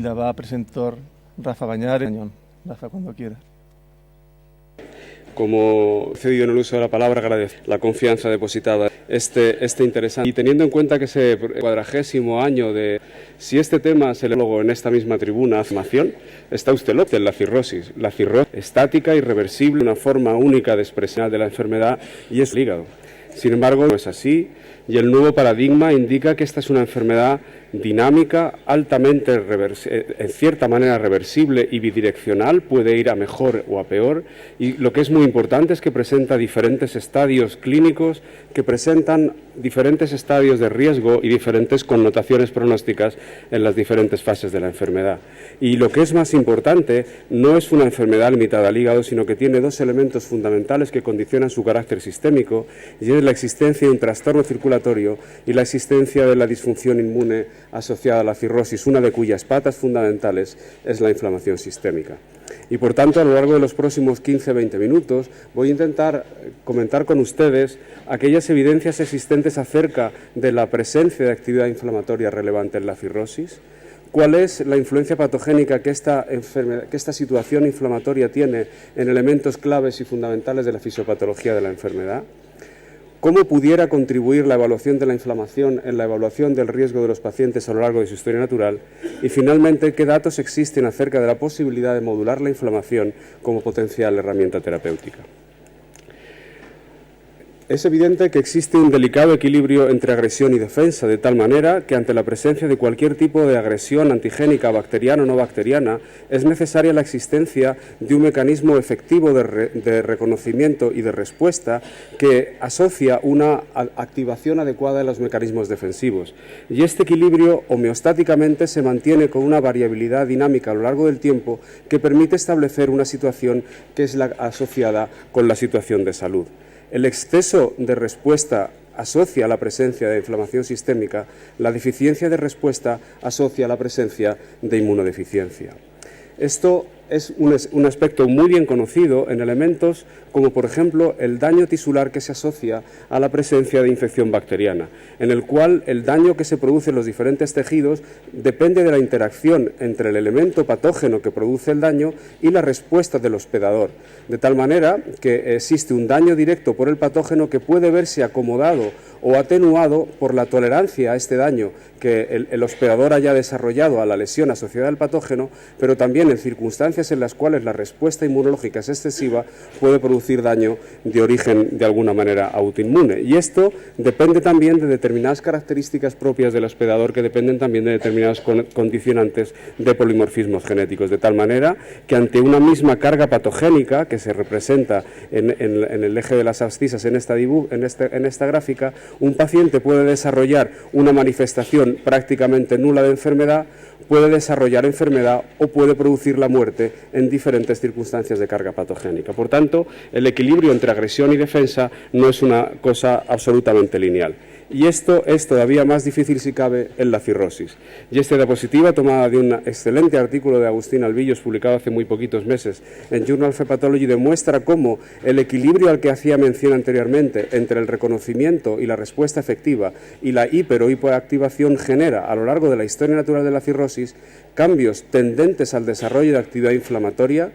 la va a presentar Rafa Bañares. Rafa, cuando quiera. Como he cedido en el uso de la palabra, agradezco la confianza depositada este interesante. Y teniendo en cuenta que es el 40º año de... Si este tema se le luego en esta misma tribuna, afirmación, está usted loco en la cirrosis. La cirrosis estática, irreversible, una forma única de expresión de la enfermedad y es el hígado. Sin embargo, no es así y el nuevo paradigma indica que esta es una enfermedad dinámica, altamente en cierta manera reversible y bidireccional, puede ir a mejor o a peor, y lo que es muy importante es que presenta diferentes estadios clínicos que presentan diferentes estadios de riesgo y diferentes connotaciones pronósticas en las diferentes fases de la enfermedad. Y lo que es más importante, no es una enfermedad limitada al hígado, sino que tiene dos elementos fundamentales que condicionan su carácter sistémico, y es la existencia de un trastorno circulatorio y la existencia de la disfunción inmune asociada a la cirrosis, una de cuyas patas fundamentales es la inflamación sistémica. Y por tanto, a lo largo de los próximos 15-20 minutos voy a intentar comentar con ustedes aquellas evidencias existentes acerca de la presencia de actividad inflamatoria relevante en la cirrosis, cuál es la influencia patogénica que esta situación inflamatoria tiene en elementos claves y fundamentales de la fisiopatología de la enfermedad, cómo pudiera contribuir la evaluación de la inflamación en la evaluación del riesgo de los pacientes a lo largo de su historia natural y, finalmente, qué datos existen acerca de la posibilidad de modular la inflamación como potencial herramienta terapéutica. Es evidente que existe un delicado equilibrio entre agresión y defensa, de tal manera que ante la presencia de cualquier tipo de agresión antigénica, bacteriana o no bacteriana, es necesaria la existencia de un mecanismo efectivo de reconocimiento y de respuesta que asocia una activación adecuada de los mecanismos defensivos. Y este equilibrio homeostáticamente se mantiene con una variabilidad dinámica a lo largo del tiempo que permite establecer una situación que es la asociada con la situación de salud. El exceso de respuesta asocia a la presencia de inflamación sistémica, la deficiencia de respuesta asocia a la presencia de inmunodeficiencia. Esto es un aspecto muy bien conocido en elementos como, por ejemplo, el daño tisular que se asocia a la presencia de infección bacteriana, en el cual el daño que se produce en los diferentes tejidos depende de la interacción entre el elemento patógeno que produce el daño y la respuesta del hospedador, de tal manera que existe un daño directo por el patógeno que puede verse acomodado o atenuado por la tolerancia a este daño que el hospedador haya desarrollado a la lesión asociada al patógeno, pero también en circunstancias en las cuales la respuesta inmunológica es excesiva puede producir daño de origen de alguna manera autoinmune. Y esto depende también de determinadas características propias del hospedador que dependen también de determinados condicionantes de polimorfismos genéticos, de tal manera que ante una misma carga patogénica que se representa en el eje de las abscisas en esta gráfica, un paciente puede desarrollar una manifestación prácticamente nula de enfermedad, puede desarrollar enfermedad o puede producir la muerte en diferentes circunstancias de carga patogénica. Por tanto, el equilibrio entre agresión y defensa no es una cosa absolutamente lineal. Y esto es todavía más difícil si cabe en la cirrosis. Y esta diapositiva, tomada de un excelente artículo de Agustín Albillos, publicado hace muy poquitos meses en Journal of Hepatology, demuestra cómo el equilibrio al que hacía mención anteriormente entre el reconocimiento y la respuesta efectiva y la hiper o hipoactivación genera a lo largo de la historia natural de la cirrosis cambios tendentes al desarrollo de actividad inflamatoria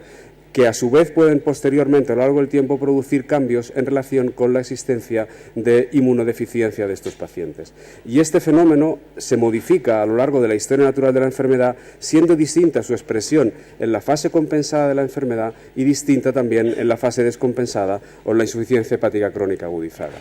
que a su vez pueden posteriormente a lo largo del tiempo producir cambios en relación con la existencia de inmunodeficiencia de estos pacientes. Y este fenómeno se modifica a lo largo de la historia natural de la enfermedad, siendo distinta su expresión en la fase compensada de la enfermedad y distinta también en la fase descompensada o en la insuficiencia hepática crónica agudizada.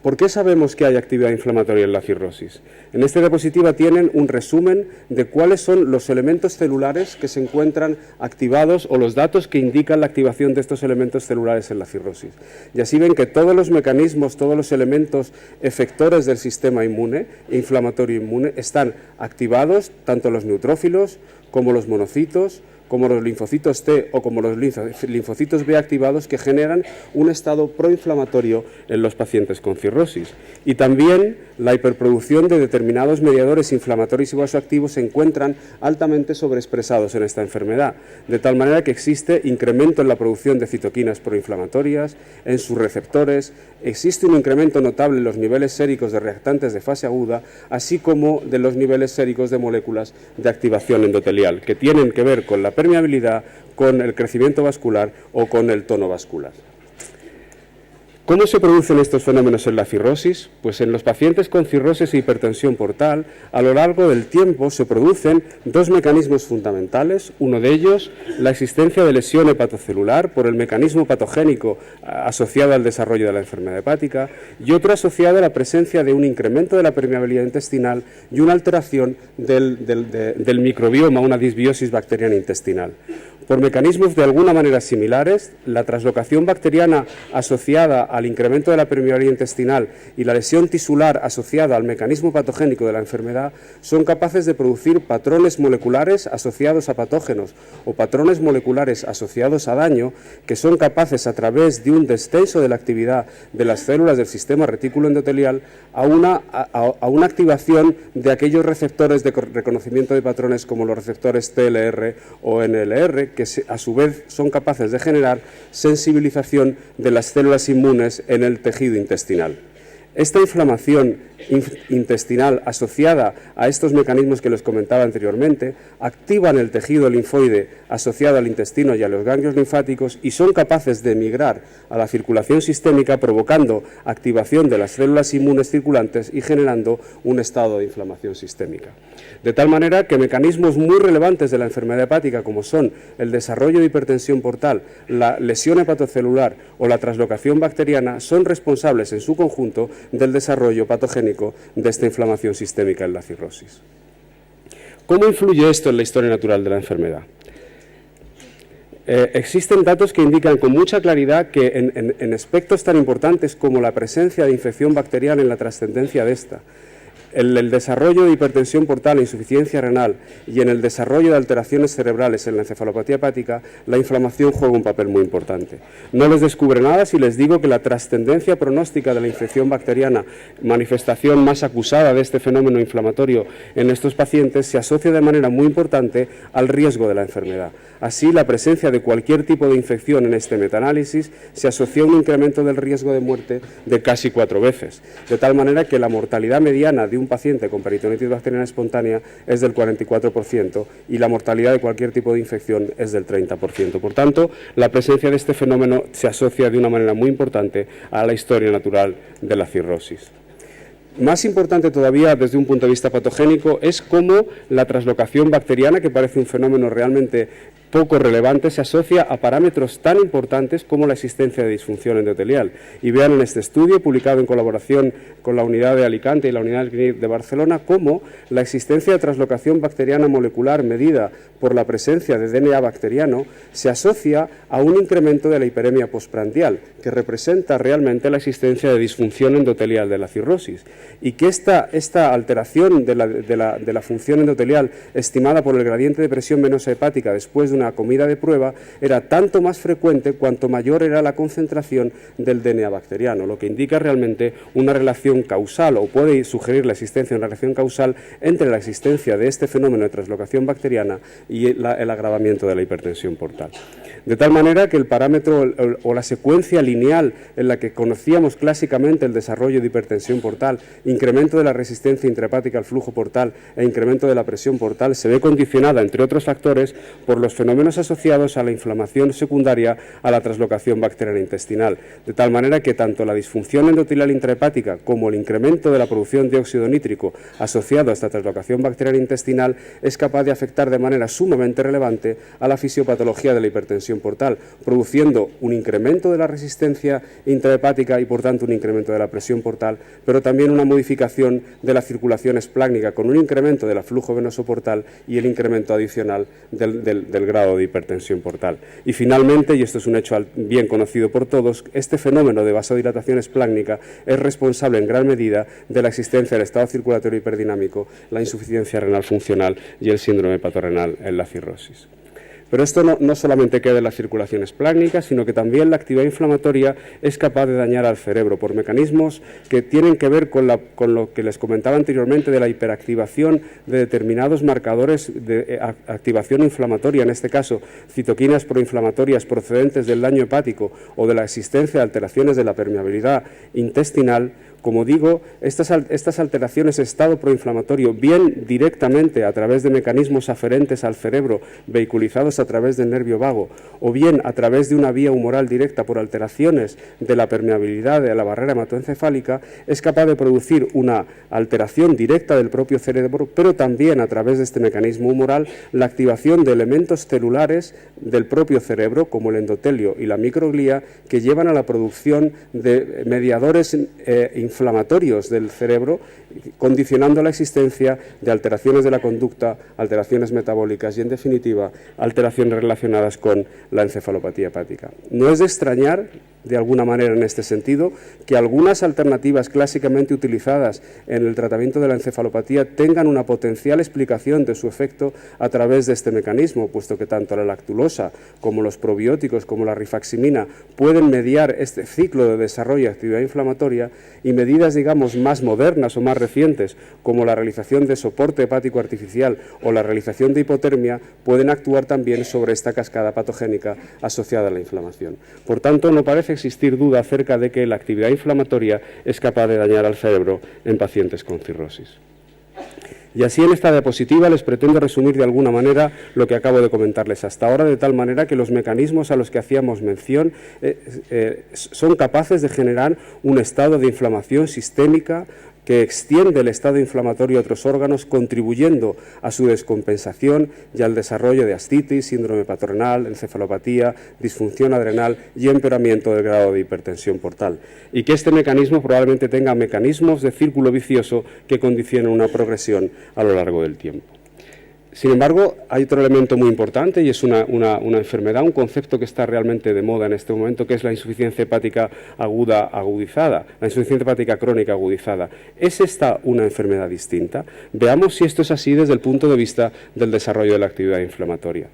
¿Por qué sabemos que hay actividad inflamatoria en la cirrosis? En esta diapositiva tienen un resumen de cuáles son los elementos celulares que se encuentran activados o los datos que indican la activación de estos elementos celulares en la cirrosis. Y así ven que todos los mecanismos, todos los elementos efectores del sistema inmune, inflamatorio inmune, están activados, tanto los neutrófilos como los monocitos, como los linfocitos T o como los linfocitos B activados, que generan un estado proinflamatorio en los pacientes con cirrosis. Y también la hiperproducción de determinados mediadores inflamatorios y vasoactivos se encuentran altamente sobreexpresados en esta enfermedad, de tal manera que existe incremento en la producción de citoquinas proinflamatorias, en sus receptores, existe un incremento notable en los niveles séricos de reactantes de fase aguda, así como de los niveles séricos de moléculas de activación endotelial, que tienen que ver con la permeabilidad, con el crecimiento vascular o con el tono vascular. ¿Cómo se producen estos fenómenos en la cirrosis? Pues en los pacientes con cirrosis e hipertensión portal, a lo largo del tiempo se producen dos mecanismos fundamentales. Uno de ellos, la existencia de lesión hepatocelular por el mecanismo patogénico asociado al desarrollo de la enfermedad hepática, y otro asociado a la presencia de un incremento de la permeabilidad intestinal y una alteración del microbioma, una disbiosis bacteriana intestinal. Por mecanismos de alguna manera similares, la translocación bacteriana asociada al incremento de la permeabilidad intestinal y la lesión tisular asociada al mecanismo patogénico de la enfermedad son capaces de producir patrones moleculares asociados a patógenos o patrones moleculares asociados a daño, que son capaces, a través de un descenso de la actividad de las células del sistema retículo endotelial, a una activación de aquellos receptores de reconocimiento de patrones como los receptores TLR o NLR, que a su vez son capaces de generar sensibilización de las células inmunes en el tejido intestinal. Esta inflamación intestinal asociada a estos mecanismos que les comentaba anteriormente activan el tejido linfoide asociado al intestino y a los ganglios linfáticos y son capaces de migrar a la circulación sistémica, provocando activación de las células inmunes circulantes y generando un estado de inflamación sistémica. De tal manera que mecanismos muy relevantes de la enfermedad hepática, como son el desarrollo de hipertensión portal, la lesión hepatocelular o la translocación bacteriana, son responsables en su conjunto del desarrollo patogénico de esta inflamación sistémica en la cirrosis. ¿Cómo influye esto en la historia natural de la enfermedad? Existen datos que indican con mucha claridad que en aspectos tan importantes como la presencia de infección bacteriana en la trascendencia de esta, el desarrollo de hipertensión portal e insuficiencia renal y en el desarrollo de alteraciones cerebrales en la encefalopatía hepática, la inflamación juega un papel muy importante. No les descubre nada si les digo que la trascendencia pronóstica de la infección bacteriana, manifestación más acusada de este fenómeno inflamatorio en estos pacientes, se asocia de manera muy importante al riesgo de la enfermedad. Así, la presencia de cualquier tipo de infección en este metaanálisis se asocia a un incremento del riesgo de muerte de casi 4 veces, de tal manera que la mortalidad mediana de un paciente con peritonitis bacteriana espontánea es del 44% y la mortalidad de cualquier tipo de infección es del 30%. Por tanto, la presencia de este fenómeno se asocia de una manera muy importante a la historia natural de la cirrosis. Más importante todavía desde un punto de vista patogénico es cómo la translocación bacteriana, que parece un fenómeno realmente poco relevante, se asocia a parámetros tan importantes como la existencia de disfunción endotelial. Y vean en este estudio, publicado en colaboración con la Unidad de Alicante y la Unidad de Barcelona, cómo la existencia de translocación bacteriana molecular medida por la presencia de DNA bacteriano se asocia a un incremento de la hiperemia postprandial, que representa realmente la existencia de disfunción endotelial de la cirrosis, y que esta alteración de la función endotelial estimada por el gradiente de presión venosa hepática después de una comida de prueba era tanto más frecuente cuanto mayor era la concentración del DNA bacteriano, lo que indica realmente una relación causal, o puede sugerir la existencia de una relación causal entre la existencia de este fenómeno de translocación bacteriana y el agravamiento de la hipertensión portal. De tal manera que el parámetro o la secuencia lineal en la que conocíamos clásicamente el desarrollo de hipertensión portal, incremento de la resistencia intrahepática al flujo portal e incremento de la presión portal, se ve condicionada, entre otros factores, por los fenómenos asociados a la inflamación secundaria a la translocación bacteriana intestinal, de tal manera que tanto la disfunción endotelial intrahepática como el incremento de la producción de óxido nítrico asociado a esta translocación bacteriana intestinal es capaz de afectar de manera sumamente relevante a la fisiopatología de la hipertensión portal, produciendo un incremento de la resistencia intrahepática y por tanto un incremento de la presión portal, pero también una modificación de la circulación esplácnica con un incremento del flujo venoso portal y el incremento adicional del grado de hipertensión portal. Y finalmente, y esto es un hecho bien conocido por todos, este fenómeno de vasodilatación esplácnica es responsable en gran medida de la existencia del estado circulatorio hiperdinámico, la insuficiencia renal funcional y el síndrome hepatorrenal la cirrosis. Pero esto no solamente queda en la circulación esplácnica, sino que también la actividad inflamatoria es capaz de dañar al cerebro por mecanismos que tienen que ver con lo que les comentaba anteriormente de la hiperactivación de determinados marcadores de activación inflamatoria, en este caso citoquinas proinflamatorias procedentes del daño hepático o de la existencia de alteraciones de la permeabilidad intestinal. Como digo, estas alteraciones de estado proinflamatorio, bien directamente a través de mecanismos aferentes al cerebro, vehiculizados a través del nervio vago, o bien a través de una vía humoral directa por alteraciones de la permeabilidad de la barrera hematoencefálica, es capaz de producir una alteración directa del propio cerebro, pero también a través de este mecanismo humoral, la activación de elementos celulares del propio cerebro, como el endotelio y la microglía, que llevan a la producción de mediadores inflamatorios del cerebro, condicionando la existencia de alteraciones de la conducta, alteraciones metabólicas y, en definitiva, alteraciones relacionadas con la encefalopatía hepática. No es de extrañar, de alguna manera en este sentido, que algunas alternativas clásicamente utilizadas en el tratamiento de la encefalopatía tengan una potencial explicación de su efecto a través de este mecanismo, puesto que tanto la lactulosa como los probióticos como la rifaximina pueden mediar este ciclo de desarrollo de actividad inflamatoria, y medidas, digamos, más modernas o más recientes, como la realización de soporte hepático artificial o la realización de hipotermia, pueden actuar también sobre esta cascada patogénica asociada a la inflamación. Por tanto, no parece existir duda acerca de que la actividad inflamatoria es capaz de dañar al cerebro en pacientes con cirrosis. Y así en esta diapositiva les pretendo resumir de alguna manera lo que acabo de comentarles hasta ahora, de tal manera que los mecanismos a los que hacíamos mención son capaces de generar un estado de inflamación sistémica que extiende el estado inflamatorio a otros órganos, contribuyendo a su descompensación y al desarrollo de ascitis, síndrome patronal, encefalopatía, disfunción adrenal y empeoramiento del grado de hipertensión portal. Y que este mecanismo probablemente tenga mecanismos de círculo vicioso que condicionen una progresión a lo largo del tiempo. Sin embargo, hay otro elemento muy importante y es una enfermedad, un concepto que está realmente de moda en este momento, que es la insuficiencia hepática aguda agudizada, la insuficiencia hepática crónica agudizada. ¿Es esta una enfermedad distinta? Veamos si esto es así desde el punto de vista del desarrollo de la actividad inflamatoria.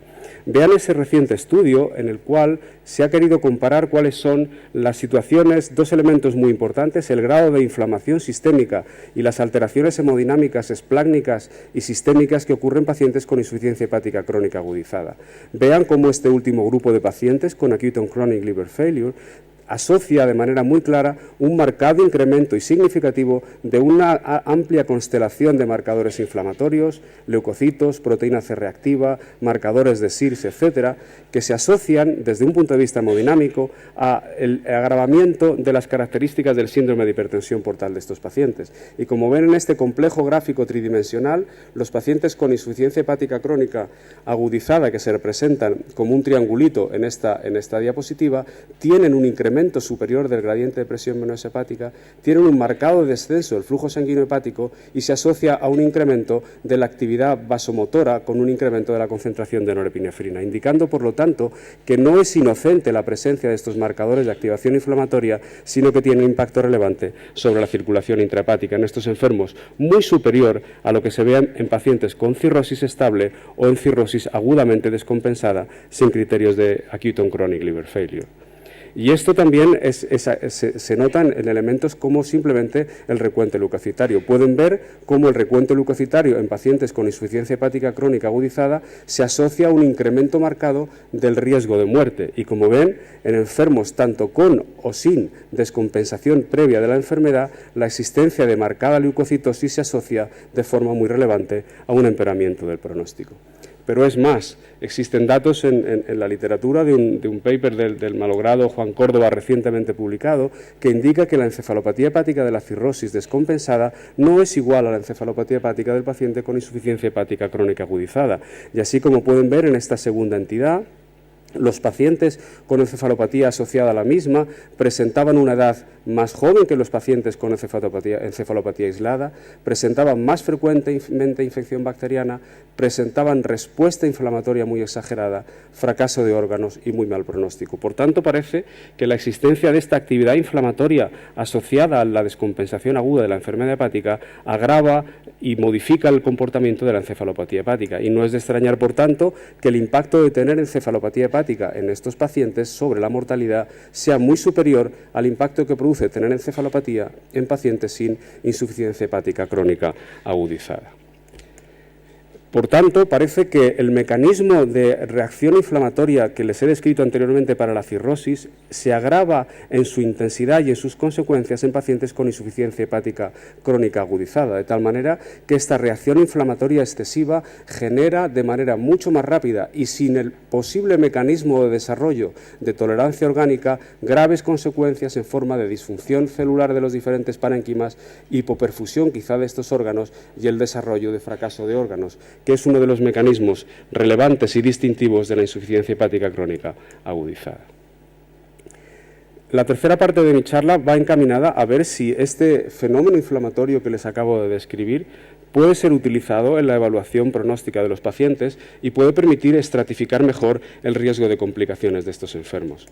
Vean ese reciente estudio en el cual se ha querido comparar cuáles son las situaciones, dos elementos muy importantes, el grado de inflamación sistémica y las alteraciones hemodinámicas, esplácnicas y sistémicas que ocurren en pacientes con insuficiencia hepática crónica agudizada. Vean cómo este último grupo de pacientes con acute on chronic liver failure asocia de manera muy clara un marcado incremento y significativo de una amplia constelación de marcadores inflamatorios, leucocitos, proteína C reactiva, marcadores de SIRS, etcétera, que se asocian desde un punto de vista hemodinámico al agravamiento de las características del síndrome de hipertensión portal de estos pacientes. Y como ven en este complejo gráfico tridimensional, los pacientes con insuficiencia hepática crónica agudizada, que se representan como un triangulito en esta diapositiva, tienen un incremento superior del gradiente de presión venosa hepática, tienen un marcado descenso del flujo sanguíneo hepático y se asocia a un incremento de la actividad vasomotora con un incremento de la concentración de norepinefrina, indicando, por lo tanto, que no es inocente la presencia de estos marcadores de activación inflamatoria, sino que tiene un impacto relevante sobre la circulación intrahepática en estos enfermos, muy superior a lo que se ve en pacientes con cirrosis estable o en cirrosis agudamente descompensada sin criterios de acute on chronic liver failure. Y esto también se nota en elementos como simplemente el recuento leucocitario. Pueden ver cómo el recuento leucocitario en pacientes con insuficiencia hepática crónica agudizada se asocia a un incremento marcado del riesgo de muerte. Y como ven, en enfermos tanto con o sin descompensación previa de la enfermedad, la existencia de marcada leucocitosis se asocia de forma muy relevante a un empeoramiento del pronóstico. Pero es más, existen datos en la literatura de un paper del malogrado Juan Córdoba recientemente publicado que indica que la encefalopatía hepática de la cirrosis descompensada no es igual a la encefalopatía hepática del paciente con insuficiencia hepática crónica agudizada. Y así como pueden ver en esta segunda entidad, Los pacientes con encefalopatía asociada a la misma presentaban una edad más joven que los pacientes con encefalopatía aislada, presentaban más frecuentemente infección bacteriana, presentaban respuesta inflamatoria muy exagerada, fracaso de órganos y muy mal pronóstico. Por tanto, parece que la existencia de esta actividad inflamatoria asociada a la descompensación aguda de la enfermedad hepática agrava y modifica el comportamiento de la encefalopatía hepática. Y no es de extrañar, por tanto, que el impacto de tener encefalopatía hepática en estos pacientes sobre la mortalidad sea muy superior al impacto que produce tener encefalopatía en pacientes sin insuficiencia hepática crónica agudizada. Por tanto, parece que el mecanismo de reacción inflamatoria que les he descrito anteriormente para la cirrosis se agrava en su intensidad y en sus consecuencias en pacientes con insuficiencia hepática crónica agudizada, de tal manera que esta reacción inflamatoria excesiva genera de manera mucho más rápida y sin el posible mecanismo de desarrollo de tolerancia orgánica graves consecuencias en forma de disfunción celular de los diferentes parénquimas, hipoperfusión quizá de estos órganos y el desarrollo de fracaso de órganos, que es uno de los mecanismos relevantes y distintivos de la insuficiencia hepática crónica agudizada. La tercera parte de mi charla va encaminada a ver si este fenómeno inflamatorio que les acabo de describir puede ser utilizado en la evaluación pronóstica de los pacientes y puede permitir estratificar mejor el riesgo de complicaciones de estos enfermos.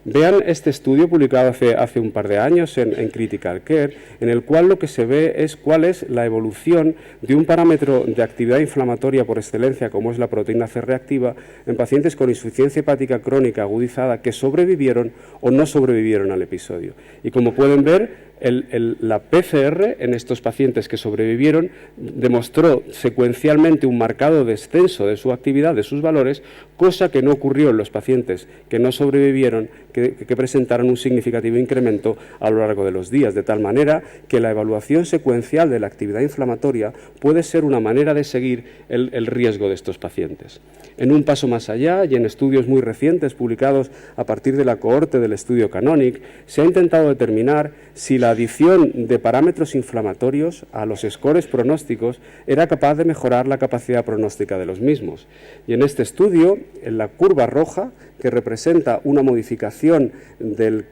Vean este estudio publicado hace un par de años en Critical Care, en el cual lo que se ve es cuál es la evolución de un parámetro de actividad inflamatoria por excelencia, como es la proteína C reactiva, en pacientes con insuficiencia hepática crónica agudizada que sobrevivieron o no sobrevivieron al episodio. Y como pueden ver, la PCR en estos pacientes que sobrevivieron demostró secuencialmente un marcado descenso de su actividad, de sus valores, cosa que no ocurrió en los pacientes que no sobrevivieron, que presentaron un significativo incremento a lo largo de los días, de tal manera que la evaluación secuencial de la actividad inflamatoria puede ser una manera de seguir el riesgo de estos pacientes. En un paso más allá y en estudios muy recientes publicados a partir de la cohorte del estudio Canonic, se ha intentado determinar si la adición de parámetros inflamatorios a los scores pronósticos era capaz de mejorar la capacidad pronóstica de los mismos. Y en este estudio, en la curva roja, que representa una modificación de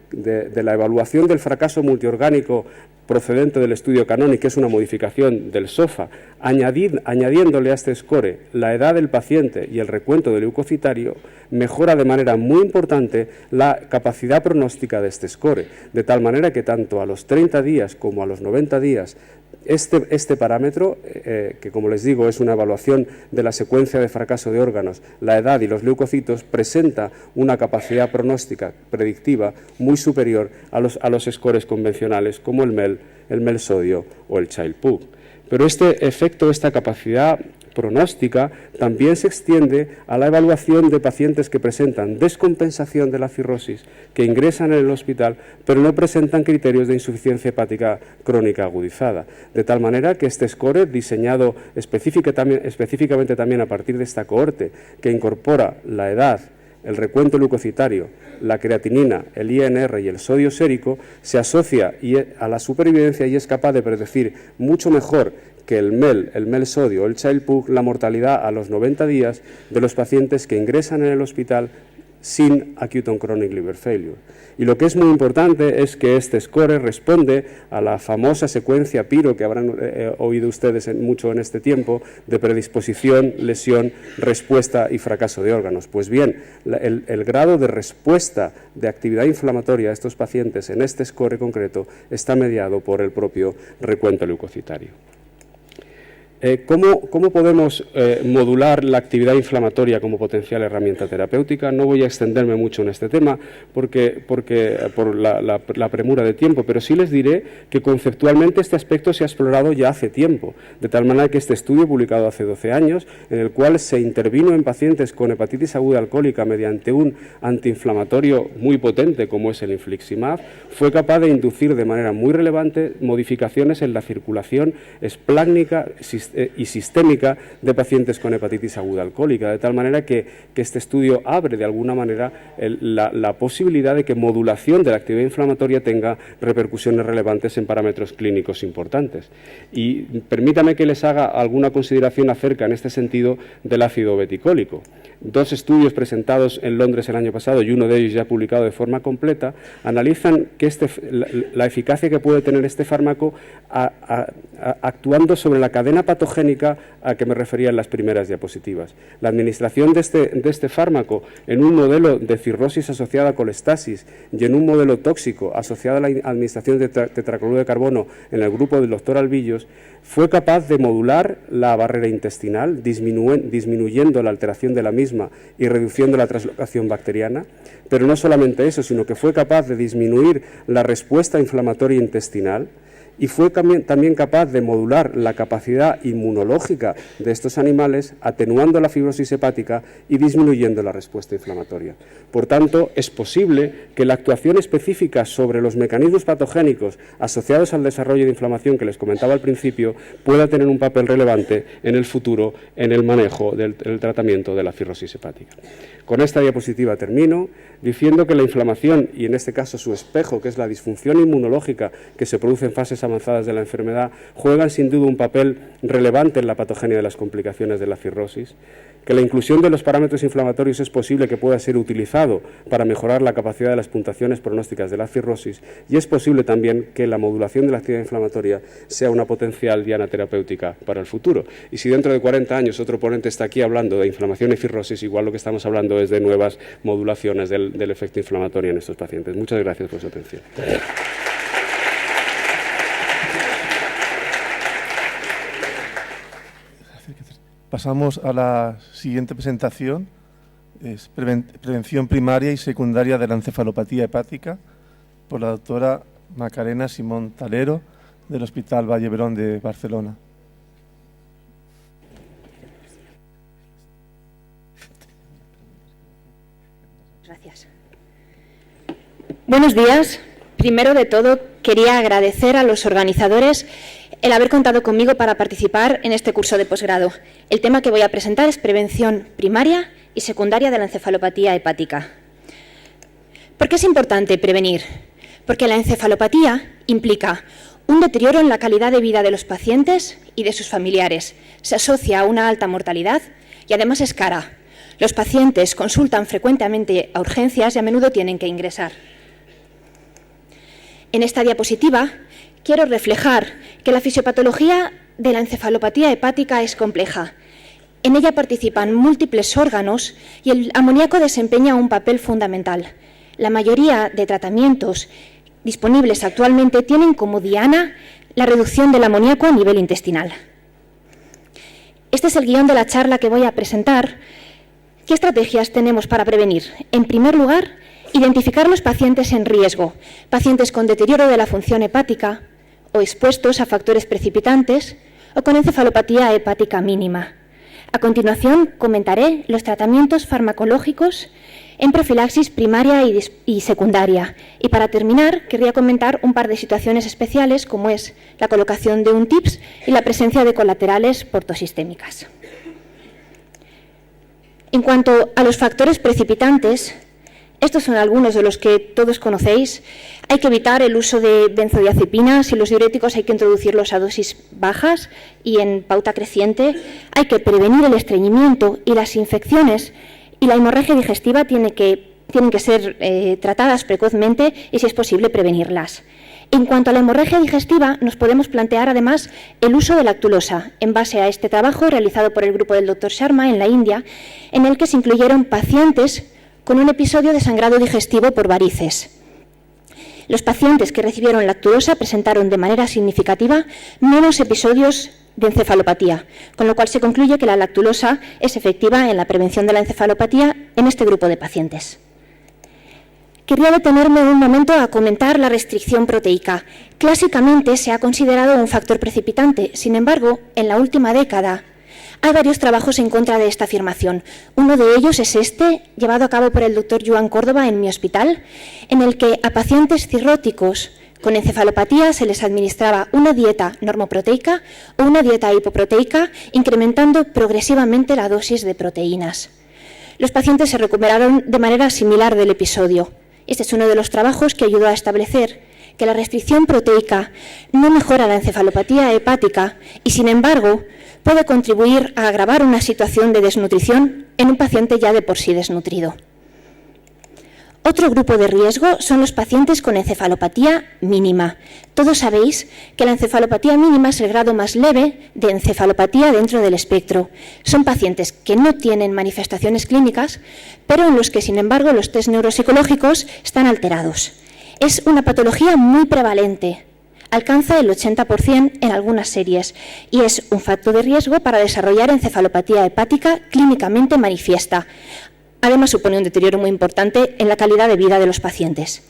la evaluación del fracaso multiorgánico procedente del estudio Canonic, que es una modificación del SOFA, añadiéndole a este score la edad del paciente y el recuento del leucocitario, mejora de manera muy importante la capacidad pronóstica de este score, de tal manera que tanto a los 30 días como a los 90 días este parámetro, que como les digo es una evaluación de la secuencia de fracaso de órganos, la edad y los leucocitos, presenta una capacidad pronóstica predictiva muy superior a los scores convencionales como el MEL sodio o el Child-Pugh. Pero este efecto, esta capacidad pronóstica, también se extiende a la evaluación de pacientes que presentan descompensación de la cirrosis, que ingresan en el hospital, pero no presentan criterios de insuficiencia hepática crónica agudizada. De tal manera que este score, diseñado específicamente también a partir de esta cohorte, que incorpora la edad, el recuento leucocitario, la creatinina, el INR y el sodio sérico, se asocia a la supervivencia y es capaz de predecir mucho mejor que el MEL sodio o el Child-Pugh la mortalidad a los 90 días de los pacientes que ingresan en el hospital sin acute on chronic liver failure. Y lo que es muy importante es que este score responde a la famosa secuencia PIRO que habrán oído ustedes mucho en este tiempo, de predisposición, lesión, respuesta y fracaso de órganos. Pues bien, el grado de respuesta de actividad inflamatoria a estos pacientes en este score concreto está mediado por el propio recuento leucocitario. ¿Cómo podemos modular la actividad inflamatoria como potencial herramienta terapéutica? No voy a extenderme mucho en este tema por la premura de tiempo, pero sí les diré que conceptualmente este aspecto se ha explorado ya hace tiempo, de tal manera que este estudio publicado hace 12 años, en el cual se intervino en pacientes con hepatitis aguda alcohólica mediante un antiinflamatorio muy potente como es el infliximab, fue capaz de inducir de manera muy relevante modificaciones en la circulación esplácnica y sistémica de pacientes con hepatitis aguda alcohólica, de tal manera que este estudio abre de alguna manera la posibilidad de que modulación de la actividad inflamatoria tenga repercusiones relevantes en parámetros clínicos importantes. Y permítame que les haga alguna consideración acerca en este sentido del ácido beticólico. 2 estudios presentados en Londres el año pasado y uno de ellos ya publicado de forma completa, analizan que la eficacia que puede tener este fármaco actuando sobre la cadena patogénica a que me refería en las primeras diapositivas. La administración de este fármaco en un modelo de cirrosis asociada a colestasis y en un modelo tóxico asociado a la administración de tetracloruro de carbono en el grupo del doctor Albillos fue capaz de modular la barrera intestinal, disminuyendo la alteración de la misma y reduciendo la translocación bacteriana, pero no solamente eso, sino que fue capaz de disminuir la respuesta inflamatoria intestinal y fue también capaz de modular la capacidad inmunológica de estos animales, atenuando la fibrosis hepática y disminuyendo la respuesta inflamatoria. Por tanto, es posible que la actuación específica sobre los mecanismos patogénicos asociados al desarrollo de inflamación que les comentaba al principio pueda tener un papel relevante en el futuro en el manejo del tratamiento de la cirrosis hepática. Con esta diapositiva termino diciendo que la inflamación, y en este caso su espejo, que es la disfunción inmunológica que se produce en fases avanzadas de la enfermedad, juegan sin duda un papel relevante en la patogenia de las complicaciones de la cirrosis, que la inclusión de los parámetros inflamatorios es posible que pueda ser utilizado para mejorar la capacidad de las puntuaciones pronósticas de la cirrosis y es posible también que la modulación de la actividad inflamatoria sea una potencial diana terapéutica para el futuro. Y si dentro de 40 años otro ponente está aquí hablando de inflamación y cirrosis, igual lo que estamos hablando es de nuevas modulaciones del efecto inflamatorio en estos pacientes. Muchas gracias por su atención. Pasamos a la siguiente presentación, es prevención primaria y secundaria de la encefalopatía hepática, por la doctora Macarena Simón Talero, del Hospital Vall d'Hebron de Barcelona. Gracias. Buenos días. Primero de todo, quería agradecer a los organizadores el haber contado conmigo para participar en este curso de posgrado. El tema que voy a presentar es prevención primaria y secundaria de la encefalopatía hepática. ¿Por qué es importante prevenir? Porque la encefalopatía implica un deterioro en la calidad de vida de los pacientes y de sus familiares. Se asocia a una alta mortalidad y además es cara. Los pacientes consultan frecuentemente a urgencias y a menudo tienen que ingresar. En esta diapositiva quiero reflejar que la fisiopatología de la encefalopatía hepática es compleja. En ella participan múltiples órganos y el amoníaco desempeña un papel fundamental. La mayoría de tratamientos disponibles actualmente tienen como diana la reducción del amoníaco a nivel intestinal. Este es el guión de la charla que voy a presentar. ¿Qué estrategias tenemos para prevenir? En primer lugar, identificar los pacientes en riesgo, pacientes con deterioro de la función hepática o expuestos a factores precipitantes o con encefalopatía hepática mínima. A continuación, comentaré los tratamientos farmacológicos en profilaxis primaria y secundaria. Y para terminar, querría comentar un par de situaciones especiales, como es la colocación de un TIPS y la presencia de colaterales portosistémicas. En cuanto a los factores precipitantes, estos son algunos de los que todos conocéis. Hay que evitar el uso de benzodiazepinas y los diuréticos hay que introducirlos a dosis bajas y en pauta creciente. Hay que prevenir el estreñimiento y las infecciones y la hemorragia digestiva tienen que ser tratadas precozmente y, si es posible, prevenirlas. En cuanto a la hemorragia digestiva, nos podemos plantear además el uso de lactulosa, en base a este trabajo realizado por el grupo del Dr. Sharma en la India, en el que se incluyeron pacientes con un episodio de sangrado digestivo por varices. Los pacientes que recibieron lactulosa presentaron de manera significativa menos episodios de encefalopatía, con lo cual se concluye que la lactulosa es efectiva en la prevención de la encefalopatía en este grupo de pacientes. Quería detenerme un momento a comentar la restricción proteica. Clásicamente se ha considerado un factor precipitante, sin embargo, en la última década hay varios trabajos en contra de esta afirmación. Uno de ellos es este, llevado a cabo por el doctor Joan Córdoba en mi hospital, en el que a pacientes cirróticos con encefalopatía se les administraba una dieta normoproteica o una dieta hipoproteica, incrementando progresivamente la dosis de proteínas. Los pacientes se recuperaron de manera similar del episodio. Este es uno de los trabajos que ayudó a establecer que la restricción proteica no mejora la encefalopatía hepática y, sin embargo, puede contribuir a agravar una situación de desnutrición en un paciente ya de por sí desnutrido. Otro grupo de riesgo son los pacientes con encefalopatía mínima. Todos sabéis que la encefalopatía mínima es el grado más leve de encefalopatía dentro del espectro. Son pacientes que no tienen manifestaciones clínicas, pero en los que, sin embargo, los test neuropsicológicos están alterados. Es una patología muy prevalente. Alcanza el 80% en algunas series y es un factor de riesgo para desarrollar encefalopatía hepática clínicamente manifiesta. Además, supone un deterioro muy importante en la calidad de vida de los pacientes.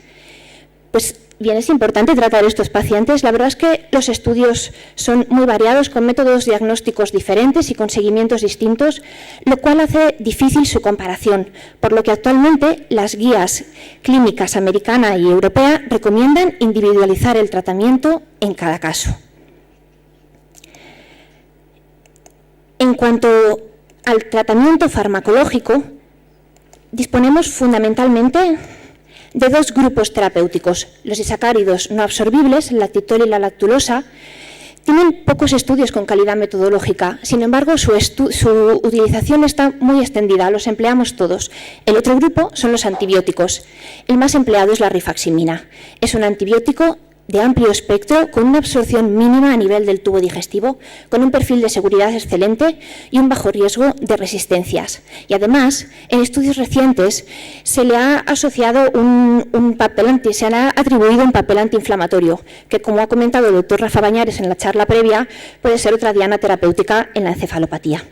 Pues bien, es importante tratar a estos pacientes. La verdad es que los estudios son muy variados, con métodos diagnósticos diferentes y con seguimientos distintos, lo cual hace difícil su comparación, por lo que actualmente las guías clínicas americana y europea recomiendan individualizar el tratamiento en cada caso. En cuanto al tratamiento farmacológico, disponemos fundamentalmente de dos grupos terapéuticos. Los disacáridos no absorbibles, el lactitol y la lactulosa, tienen pocos estudios con calidad metodológica. Sin embargo, su utilización está muy extendida, los empleamos todos. El otro grupo son los antibióticos. El más empleado es la rifaximina. Es un antibiótico de amplio espectro, con una absorción mínima a nivel del tubo digestivo, con un perfil de seguridad excelente y un bajo riesgo de resistencias. Y además, en estudios recientes se le ha asociado se le ha atribuido un papel antiinflamatorio, que, como ha comentado el doctor Rafa Bañares en la charla previa, puede ser otra diana terapéutica en la encefalopatía.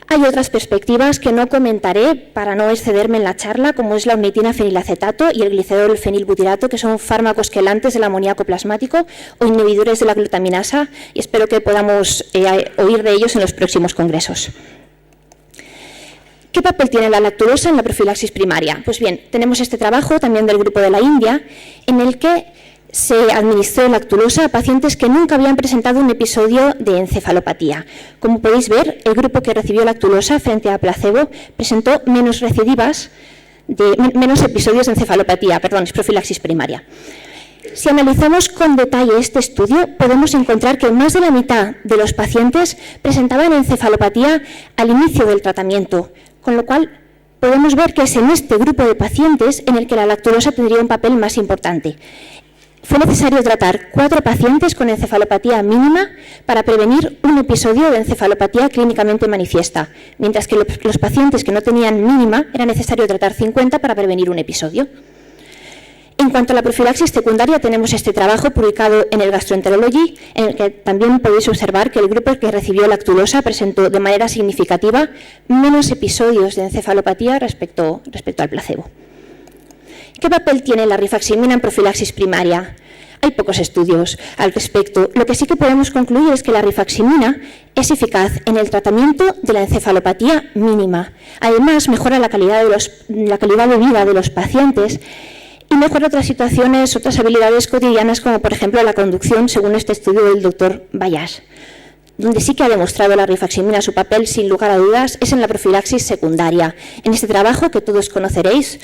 Hay otras perspectivas que no comentaré para no excederme en la charla, como es la ornitina fenilacetato y el glicerol fenilbutirato, que son fármacos quelantes del amoníaco plasmático o inhibidores de la glutaminasa, y espero que podamos oír de ellos en los próximos congresos. ¿Qué papel tiene la lactulosa en la profilaxis primaria? Pues bien, tenemos este trabajo también del grupo de la India, en el que se administró lactulosa a pacientes que nunca habían presentado un episodio de encefalopatía. Como podéis ver, el grupo que recibió lactulosa frente a placebo presentó menos recidivas, menos episodios de encefalopatía, es profilaxis primaria. Si analizamos con detalle este estudio, podemos encontrar que más de la mitad de los pacientes presentaban encefalopatía al inicio del tratamiento, con lo cual podemos ver que es en este grupo de pacientes en el que la lactulosa tendría un papel más importante. Fue necesario tratar 4 pacientes con encefalopatía mínima para prevenir un episodio de encefalopatía clínicamente manifiesta, mientras que los pacientes que no tenían mínima era necesario tratar 50 para prevenir un episodio. En cuanto a la profilaxis secundaria, tenemos este trabajo publicado en el Gastroenterology, en el que también podéis observar que el grupo que recibió lactulosa presentó de manera significativa menos episodios de encefalopatía respecto al placebo. ¿Qué papel tiene la rifaximina en profilaxis primaria? Hay pocos estudios al respecto. Lo que sí que podemos concluir es que la rifaximina es eficaz en el tratamiento de la encefalopatía mínima. Además, mejora la calidad de vida de los pacientes y mejora otras situaciones, otras habilidades cotidianas, como por ejemplo la conducción, según este estudio del doctor Bayas. Donde sí que ha demostrado la rifaximina su papel, sin lugar a dudas, es en la profilaxis secundaria. En este trabajo, que todos conoceréis,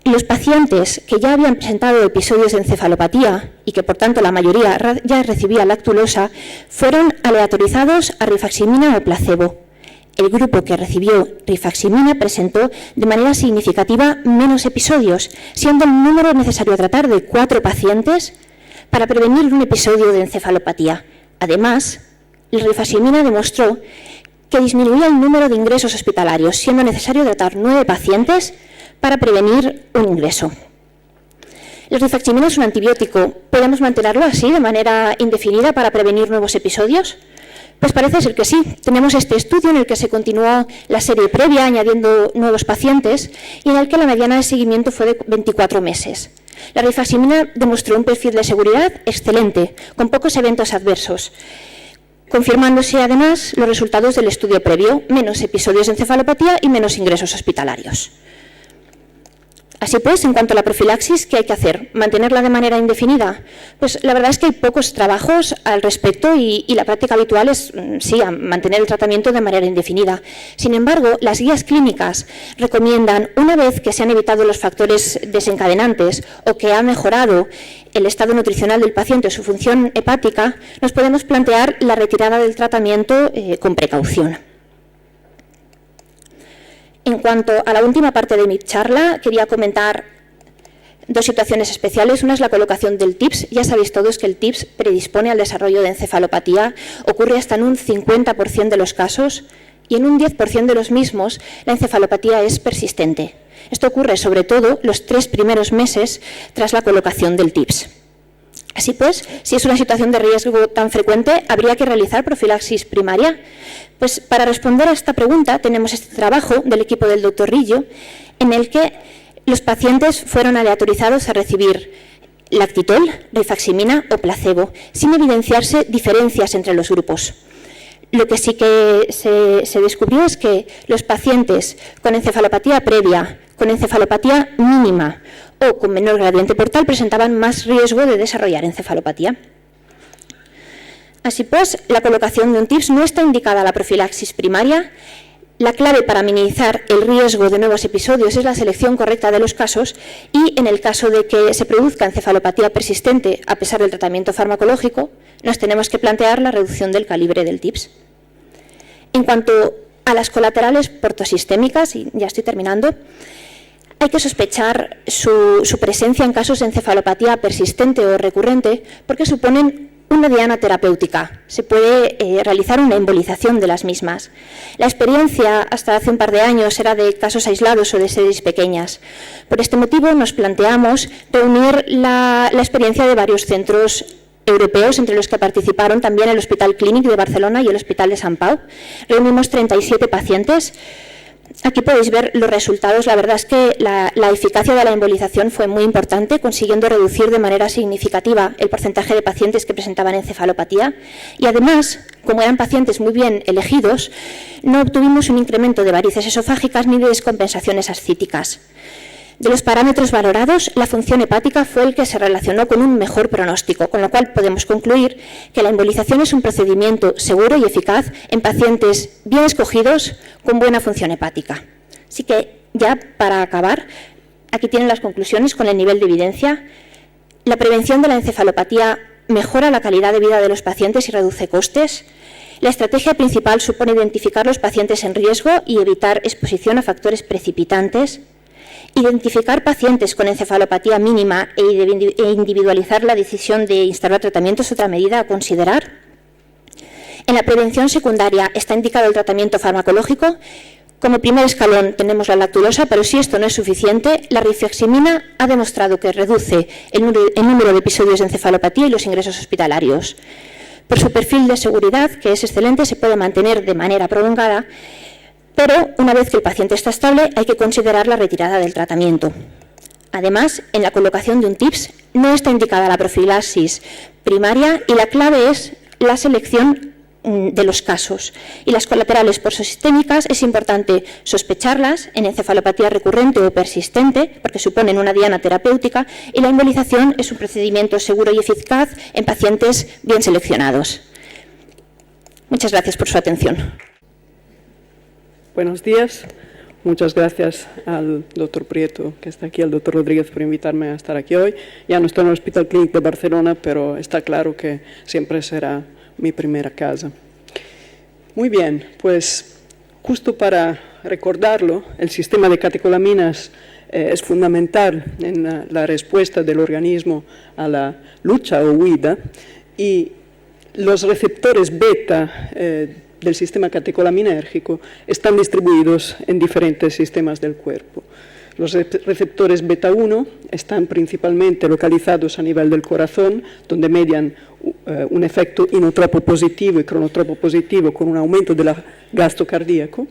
los pacientes que ya habían presentado episodios de encefalopatía y que por tanto la mayoría ya recibía lactulosa fueron aleatorizados a rifaximina o placebo. El grupo que recibió rifaximina presentó de manera significativa menos episodios, siendo el número necesario a tratar de 4 pacientes para prevenir un episodio de encefalopatía. Además, la rifaximina demostró que disminuía el número de ingresos hospitalarios, siendo necesario tratar 9 pacientes para prevenir un ingreso. La rifaximina es un antibiótico. ¿Podemos mantenerlo así de manera indefinida para prevenir nuevos episodios? Pues parece ser que sí. Tenemos este estudio en el que se continuó la serie previa añadiendo nuevos pacientes y en el que la mediana de seguimiento fue de 24 meses. La rifaximina demostró un perfil de seguridad excelente, con pocos eventos adversos, confirmándose además los resultados del estudio previo, menos episodios de encefalopatía y menos ingresos hospitalarios. Así pues, en cuanto a la profilaxis, ¿qué hay que hacer? ¿Mantenerla de manera indefinida? Pues la verdad es que hay pocos trabajos al respecto y la práctica habitual es, sí, mantener el tratamiento de manera indefinida. Sin embargo, las guías clínicas recomiendan, una vez que se han evitado los factores desencadenantes o que ha mejorado el estado nutricional del paciente o su función hepática, nos podemos plantear la retirada del tratamiento con precaución. En cuanto a la última parte de mi charla, quería comentar dos situaciones especiales. Una es la colocación del TIPS. Ya sabéis todos que el TIPS predispone al desarrollo de encefalopatía. Ocurre hasta en un 50% de los casos y en un 10% de los mismos la encefalopatía es persistente. Esto ocurre sobre todo los 3 primeros meses tras la colocación del TIPS. Así pues, si es una situación de riesgo tan frecuente, ¿habría que realizar profilaxis primaria? Pues para responder a esta pregunta tenemos este trabajo del equipo del Dr. Rillo, en el que los pacientes fueron aleatorizados a recibir lactitol, rifaximina o placebo, sin evidenciarse diferencias entre los grupos. Lo que sí que se descubrió es que los pacientes con encefalopatía previa, con encefalopatía mínima o con menor gradiente portal presentaban más riesgo de desarrollar encefalopatía. Así pues, la colocación de un TIPS no está indicada a la profilaxis primaria. La clave para minimizar el riesgo de nuevos episodios es la selección correcta de los casos y, en el caso de que se produzca encefalopatía persistente a pesar del tratamiento farmacológico, nos tenemos que plantear la reducción del calibre del TIPS. En cuanto a las colaterales portosistémicas, y ya estoy terminando, hay que sospechar su presencia en casos de encefalopatía persistente o recurrente porque suponen una diana terapéutica. Se puede realizar una embolización de las mismas. La experiencia hasta hace un par de años era de casos aislados o de series pequeñas. Por este motivo nos planteamos reunir la experiencia de varios centros europeos, entre los que participaron también el Hospital Clínic de Barcelona y el Hospital de Sant Pau. Reunimos 37 pacientes. Aquí podéis ver los resultados. La verdad es que la eficacia de la embolización fue muy importante, consiguiendo reducir de manera significativa el porcentaje de pacientes que presentaban encefalopatía. Y además, como eran pacientes muy bien elegidos, no obtuvimos un incremento de varices esofágicas ni de descompensaciones ascíticas. De los parámetros valorados, la función hepática fue el que se relacionó con un mejor pronóstico, con lo cual podemos concluir que la embolización es un procedimiento seguro y eficaz en pacientes bien escogidos con buena función hepática. Así que, ya para acabar, aquí tienen las conclusiones con el nivel de evidencia. La prevención de la encefalopatía mejora la calidad de vida de los pacientes y reduce costes. La estrategia principal supone identificar los pacientes en riesgo y evitar exposición a factores precipitantes. Identificar pacientes con encefalopatía mínima e individualizar la decisión de instaurar tratamiento es otra medida a considerar. En la prevención secundaria está indicado el tratamiento farmacológico. Como primer escalón tenemos la lactulosa, pero si esto no es suficiente, la rifaximina ha demostrado que reduce el número de episodios de encefalopatía y los ingresos hospitalarios. Por su perfil de seguridad, que es excelente, se puede mantener de manera prolongada, pero una vez que el paciente está estable hay que considerar la retirada del tratamiento. Además, en la colocación de un TIPS no está indicada la profilaxis primaria y la clave es la selección de los casos. Y las colaterales portosistémicas es importante sospecharlas en encefalopatía recurrente o persistente porque suponen una diana terapéutica y la embolización es un procedimiento seguro y eficaz en pacientes bien seleccionados. Muchas gracias por su atención. Buenos días. Muchas gracias al doctor Prieto, que está aquí, al doctor Rodríguez, por invitarme a estar aquí hoy. Ya no estoy en el Hospital Clínic de Barcelona, pero está claro que siempre será mi primera casa. Muy bien, pues justo para recordarlo, el sistema de catecolaminas es fundamental en la respuesta del organismo a la lucha o huida y los receptores beta del sistema catecolaminérgico están distribuidos en diferentes sistemas del cuerpo. Los receptores beta 1 están principalmente localizados a nivel del corazón, donde median un efecto inotropo positivo y cronotropo positivo con un aumento del gasto cardíaco,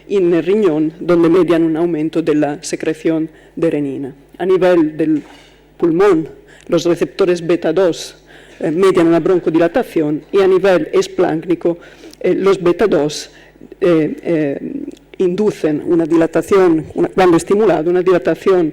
y en el riñón, donde median un aumento de la secreción de renina. A nivel del pulmón, los receptores beta 2 median una broncodilatación y a nivel espláncnico los beta 2 inducen una dilatación, cuando estimulado, una dilatación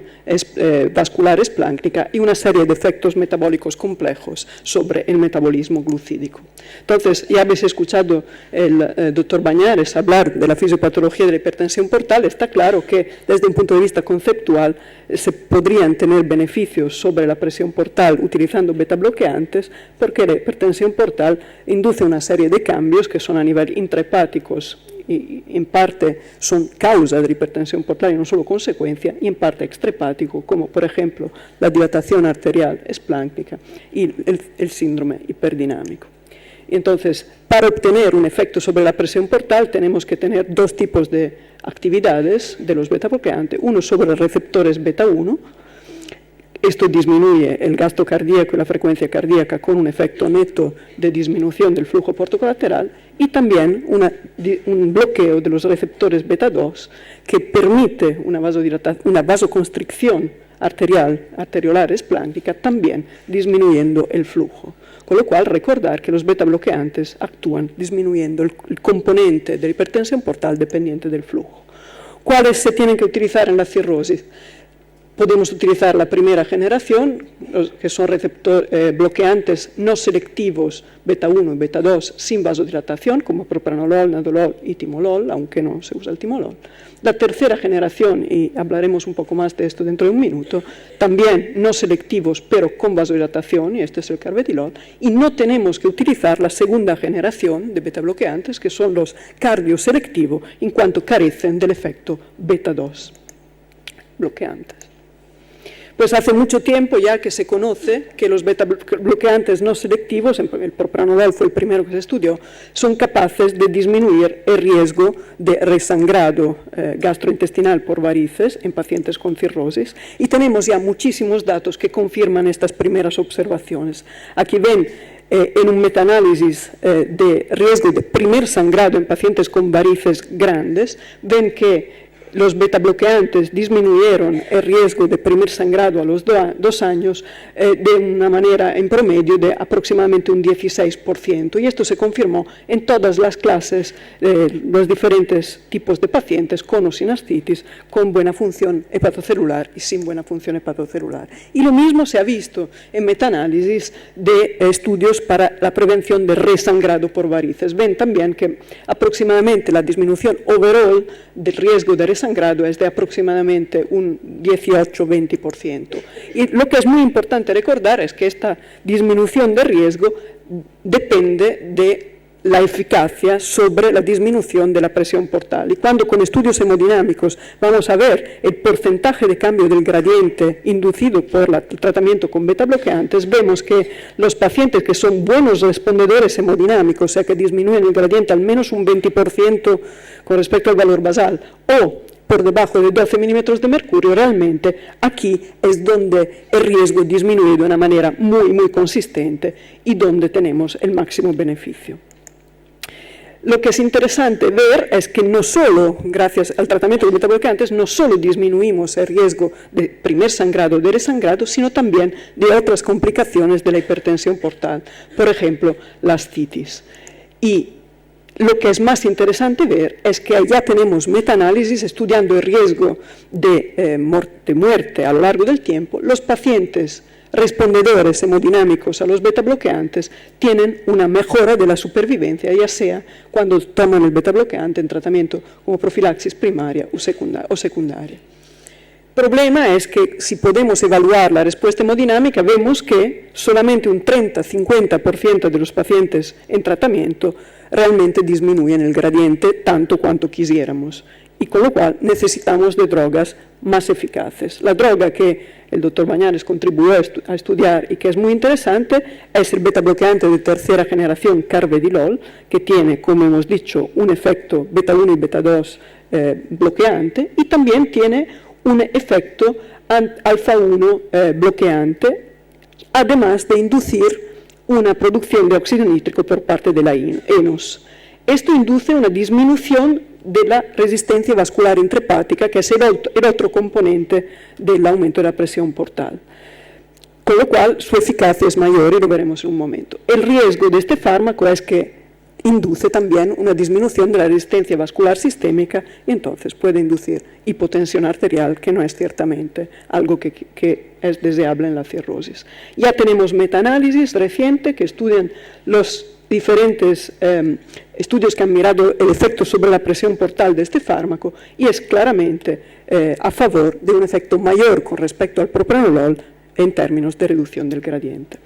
vascular espláncnica y una serie de efectos metabólicos complejos sobre el metabolismo glucídico. Entonces, ya habéis escuchado el doctor Bañares hablar de la fisiopatología de la hipertensión portal. Está claro que desde un punto de vista conceptual se podrían tener beneficios sobre la presión portal utilizando beta-bloqueantes, porque la hipertensión portal induce una serie de cambios que son a nivel intrahepáticos y en parte son causa de la hipertensión portal y no solo consecuencia, y en parte extrahepático, como por ejemplo la dilatación arterial espláncnica y el síndrome hiperdinámico. Entonces, para obtener un efecto sobre la presión portal tenemos que tener dos tipos de actividades de los beta-bloqueantes, uno sobre los receptores beta-1. Esto disminuye el gasto cardíaco y la frecuencia cardíaca con un efecto neto de disminución del flujo portocolateral, y también un bloqueo de los receptores beta-2 que permite una vasoconstricción arteriolar esplántica, también disminuyendo el flujo. Con lo cual, recordar que los beta-bloqueantes actúan disminuyendo el componente de la hipertensión portal dependiente del flujo. ¿Cuáles se tienen que utilizar en la cirrosis? Podemos utilizar la primera generación, que son bloqueantes no selectivos beta-1 y beta-2 sin vasodilatación, como propranolol, nadolol y timolol, aunque no se usa el timolol. La tercera generación, y hablaremos un poco más de esto dentro de un minuto, también no selectivos pero con vasodilatación, y este es el carvedilol, y no tenemos que utilizar la segunda generación de beta-bloqueantes, que son los cardioselectivos, en cuanto carecen del efecto beta-2 bloqueantes. Pues hace mucho tiempo ya que se conoce que los beta-bloqueantes no selectivos, el propranolol fue el primero que se estudió, son capaces de disminuir el riesgo de resangrado gastrointestinal por varices en pacientes con cirrosis, y tenemos ya muchísimos datos que confirman estas primeras observaciones. Aquí ven en un metaanálisis de riesgo de primer sangrado en pacientes con varices grandes, ven que los beta-bloqueantes disminuyeron el riesgo de primer sangrado a los 2 años de una manera en promedio de aproximadamente un 16%, y esto se confirmó en todas las clases de los diferentes tipos de pacientes con o sin ascitis, con buena función hepatocelular y sin buena función hepatocelular. Y lo mismo se ha visto en metaanálisis de estudios para la prevención de resangrado por varices. Ven también que aproximadamente la disminución overall del riesgo de resangrado es de aproximadamente un 18-20%. Y lo que es muy importante recordar es que esta disminución de riesgo depende de la eficacia sobre la disminución de la presión portal. Y cuando con estudios hemodinámicos vamos a ver el porcentaje de cambio del gradiente inducido por el tratamiento con beta-bloqueantes, vemos que los pacientes que son buenos respondedores hemodinámicos, o sea que disminuyen el gradiente al menos un 20% con respecto al valor basal, o por debajo de 12 milímetros de mercurio, realmente aquí es donde el riesgo disminuye de una manera muy, muy consistente y donde tenemos el máximo beneficio. Lo que es interesante ver es que no solo, gracias al tratamiento de beta-bloqueantes, no solo disminuimos el riesgo de primer sangrado o de resangrado, sino también de otras complicaciones de la hipertensión portal, por ejemplo, la ascitis. Y lo que es más interesante ver es que ya tenemos metaanálisis estudiando el riesgo de muerte a lo largo del tiempo. Los pacientes respondedores hemodinámicos a los beta-bloqueantes tienen una mejora de la supervivencia, ya sea cuando toman el beta-bloqueante en tratamiento como profilaxis primaria o secundaria. El problema es que si podemos evaluar la respuesta hemodinámica, vemos que solamente un 30-50% de los pacientes en tratamiento realmente disminuyen el gradiente tanto cuanto quisiéramos, y con lo cual necesitamos de drogas más eficaces. La droga que el doctor Bañares contribuyó a estudiar y que es muy interesante es el beta-bloqueante de tercera generación carvedilol, que tiene, como hemos dicho, un efecto beta-1 y beta-2 bloqueante, y también tiene un efecto alfa-1 bloqueante, además de inducir una producción de óxido nítrico por parte de la ENOS. Esto induce una disminución de la resistencia vascular intrahepática, que es el otro componente del aumento de la presión portal. Con lo cual, su eficacia es mayor y lo veremos en un momento. El riesgo de este fármaco es que induce también una disminución de la resistencia vascular sistémica y entonces puede inducir hipotensión arterial, que no es ciertamente algo que es deseable en la cirrosis. Ya tenemos metaanálisis reciente que estudian los diferentes estudios que han mirado el efecto sobre la presión portal de este fármaco y es claramente a favor de un efecto mayor con respecto al propranolol en términos de reducción del gradiente.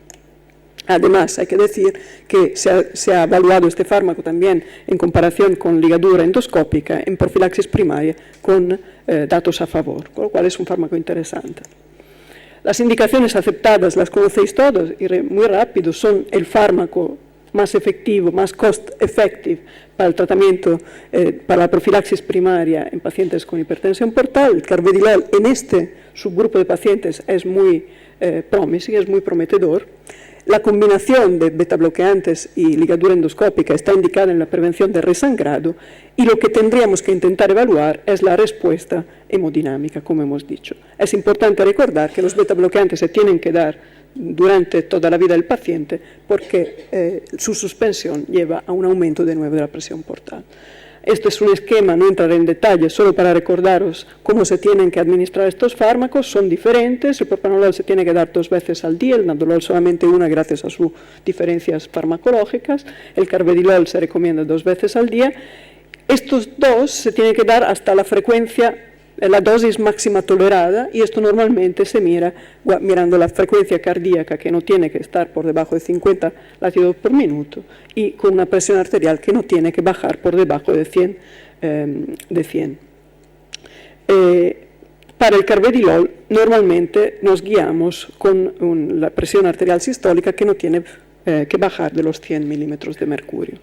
Además, hay que decir que se ha evaluado este fármaco también en comparación con ligadura endoscópica en profilaxis primaria con datos a favor, con lo cual es un fármaco interesante. Las indicaciones aceptadas las conocéis todos y muy rápido son el fármaco más efectivo, más cost-effective para el tratamiento, para la profilaxis primaria en pacientes con hipertensión portal. El carvedilol en este subgrupo de pacientes es muy promising, es muy prometedor. La combinación de betabloqueantes y ligadura endoscópica está indicada en la prevención de resangrado y lo que tendríamos que intentar evaluar es la respuesta hemodinámica, como hemos dicho. Es importante recordar que los betabloqueantes se tienen que dar durante toda la vida del paciente porque su suspensión lleva a un aumento de nuevo de la presión portal. Esto es un esquema, no entraré en detalle, solo para recordaros cómo se tienen que administrar estos fármacos. Son diferentes, el propranolol se tiene que dar 2 veces al día, el nadolol solamente una gracias a sus diferencias farmacológicas, el carvedilol se recomienda 2 veces al día. Estos dos se tienen que dar hasta la frecuencia, la dosis máxima tolerada, y esto normalmente se mira mirando la frecuencia cardíaca, que no tiene que estar por debajo de 50 latidos por minuto, y con una presión arterial que no tiene que bajar por debajo de 100. Para el carvedilol, normalmente nos guiamos con la presión arterial sistólica que no tiene que bajar de los 100 milímetros de mercurio.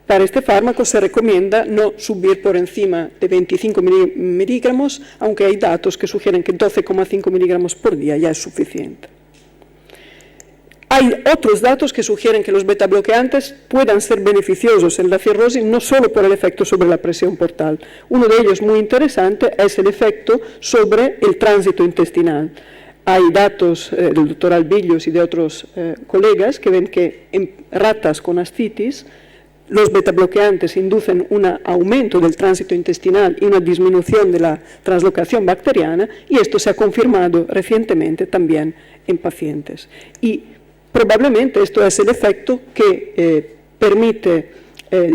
Para este fármaco se recomienda no subir por encima de 25 miligramos, aunque hay datos que sugieren que 12,5 miligramos por día ya es suficiente. Hay otros datos que sugieren que los betabloqueantes puedan ser beneficiosos en la cirrosis no solo por el efecto sobre la presión portal. Uno de ellos muy interesante es el efecto sobre el tránsito intestinal. Hay datos del doctor Albillos y de otros colegas que ven que en ratas con ascitis los betabloqueantes inducen un aumento del tránsito intestinal y una disminución de la translocación bacteriana, y esto se ha confirmado recientemente también en pacientes. Y probablemente esto es el efecto que permite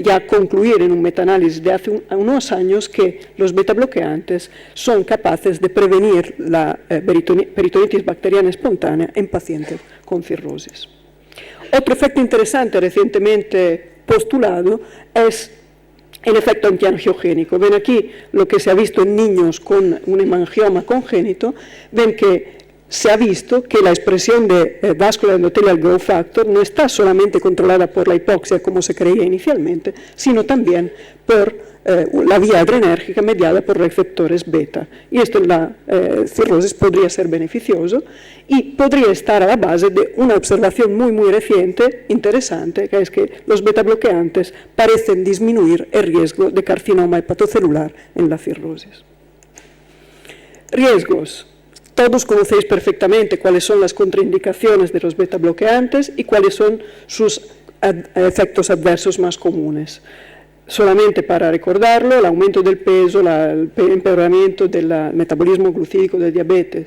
ya concluir en un metaanálisis de hace unos años que los betabloqueantes son capaces de prevenir la peritonitis bacteriana espontánea en pacientes con cirrosis. Otro efecto interesante recientemente postulado es el efecto antiangiogénico. Ven aquí lo que se ha visto en niños con un hemangioma congénito. Ven que se ha visto que la expresión de vascular endothelial growth factor no está solamente controlada por la hipoxia, como se creía inicialmente, sino también por la vía adrenérgica mediada por receptores beta. Y esto en la cirrosis podría ser beneficioso y podría estar a la base de una observación muy reciente, interesante, que es que los betabloqueantes parecen disminuir el riesgo de carcinoma hepatocelular en la cirrosis. Riesgos. Todos conocéis perfectamente cuáles son las contraindicaciones de los betabloqueantes y cuáles son sus efectos adversos más comunes. Solamente para recordarlo, el aumento del peso, el empeoramiento del metabolismo glucídico del diabetes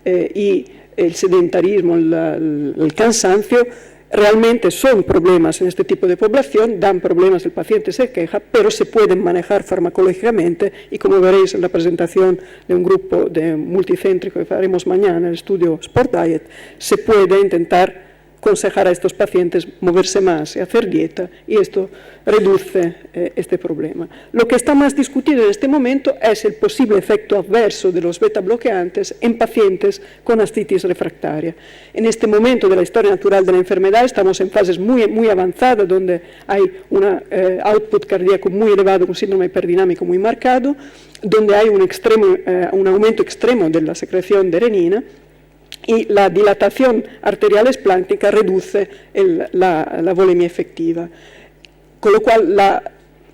y el sedentarismo, el cansancio, realmente son problemas en este tipo de población, dan problemas, el paciente se queja, pero se pueden manejar farmacológicamente y como veréis en la presentación de un grupo multicéntrico que haremos mañana, el estudio Sport Diet, se puede intentar aconsejar a estos pacientes moverse más y hacer dieta, y esto reduce este problema. Lo que está más discutido en este momento es el posible efecto adverso de los betabloqueantes en pacientes con ascitis refractaria. En este momento de la historia natural de la enfermedad estamos en fases muy avanzadas, donde hay un output cardíaco muy elevado, un síndrome hiperdinámico muy marcado, donde hay un aumento extremo de la secreción de renina, y la dilatación arterial esplántica reduce la volemia efectiva. Con lo cual,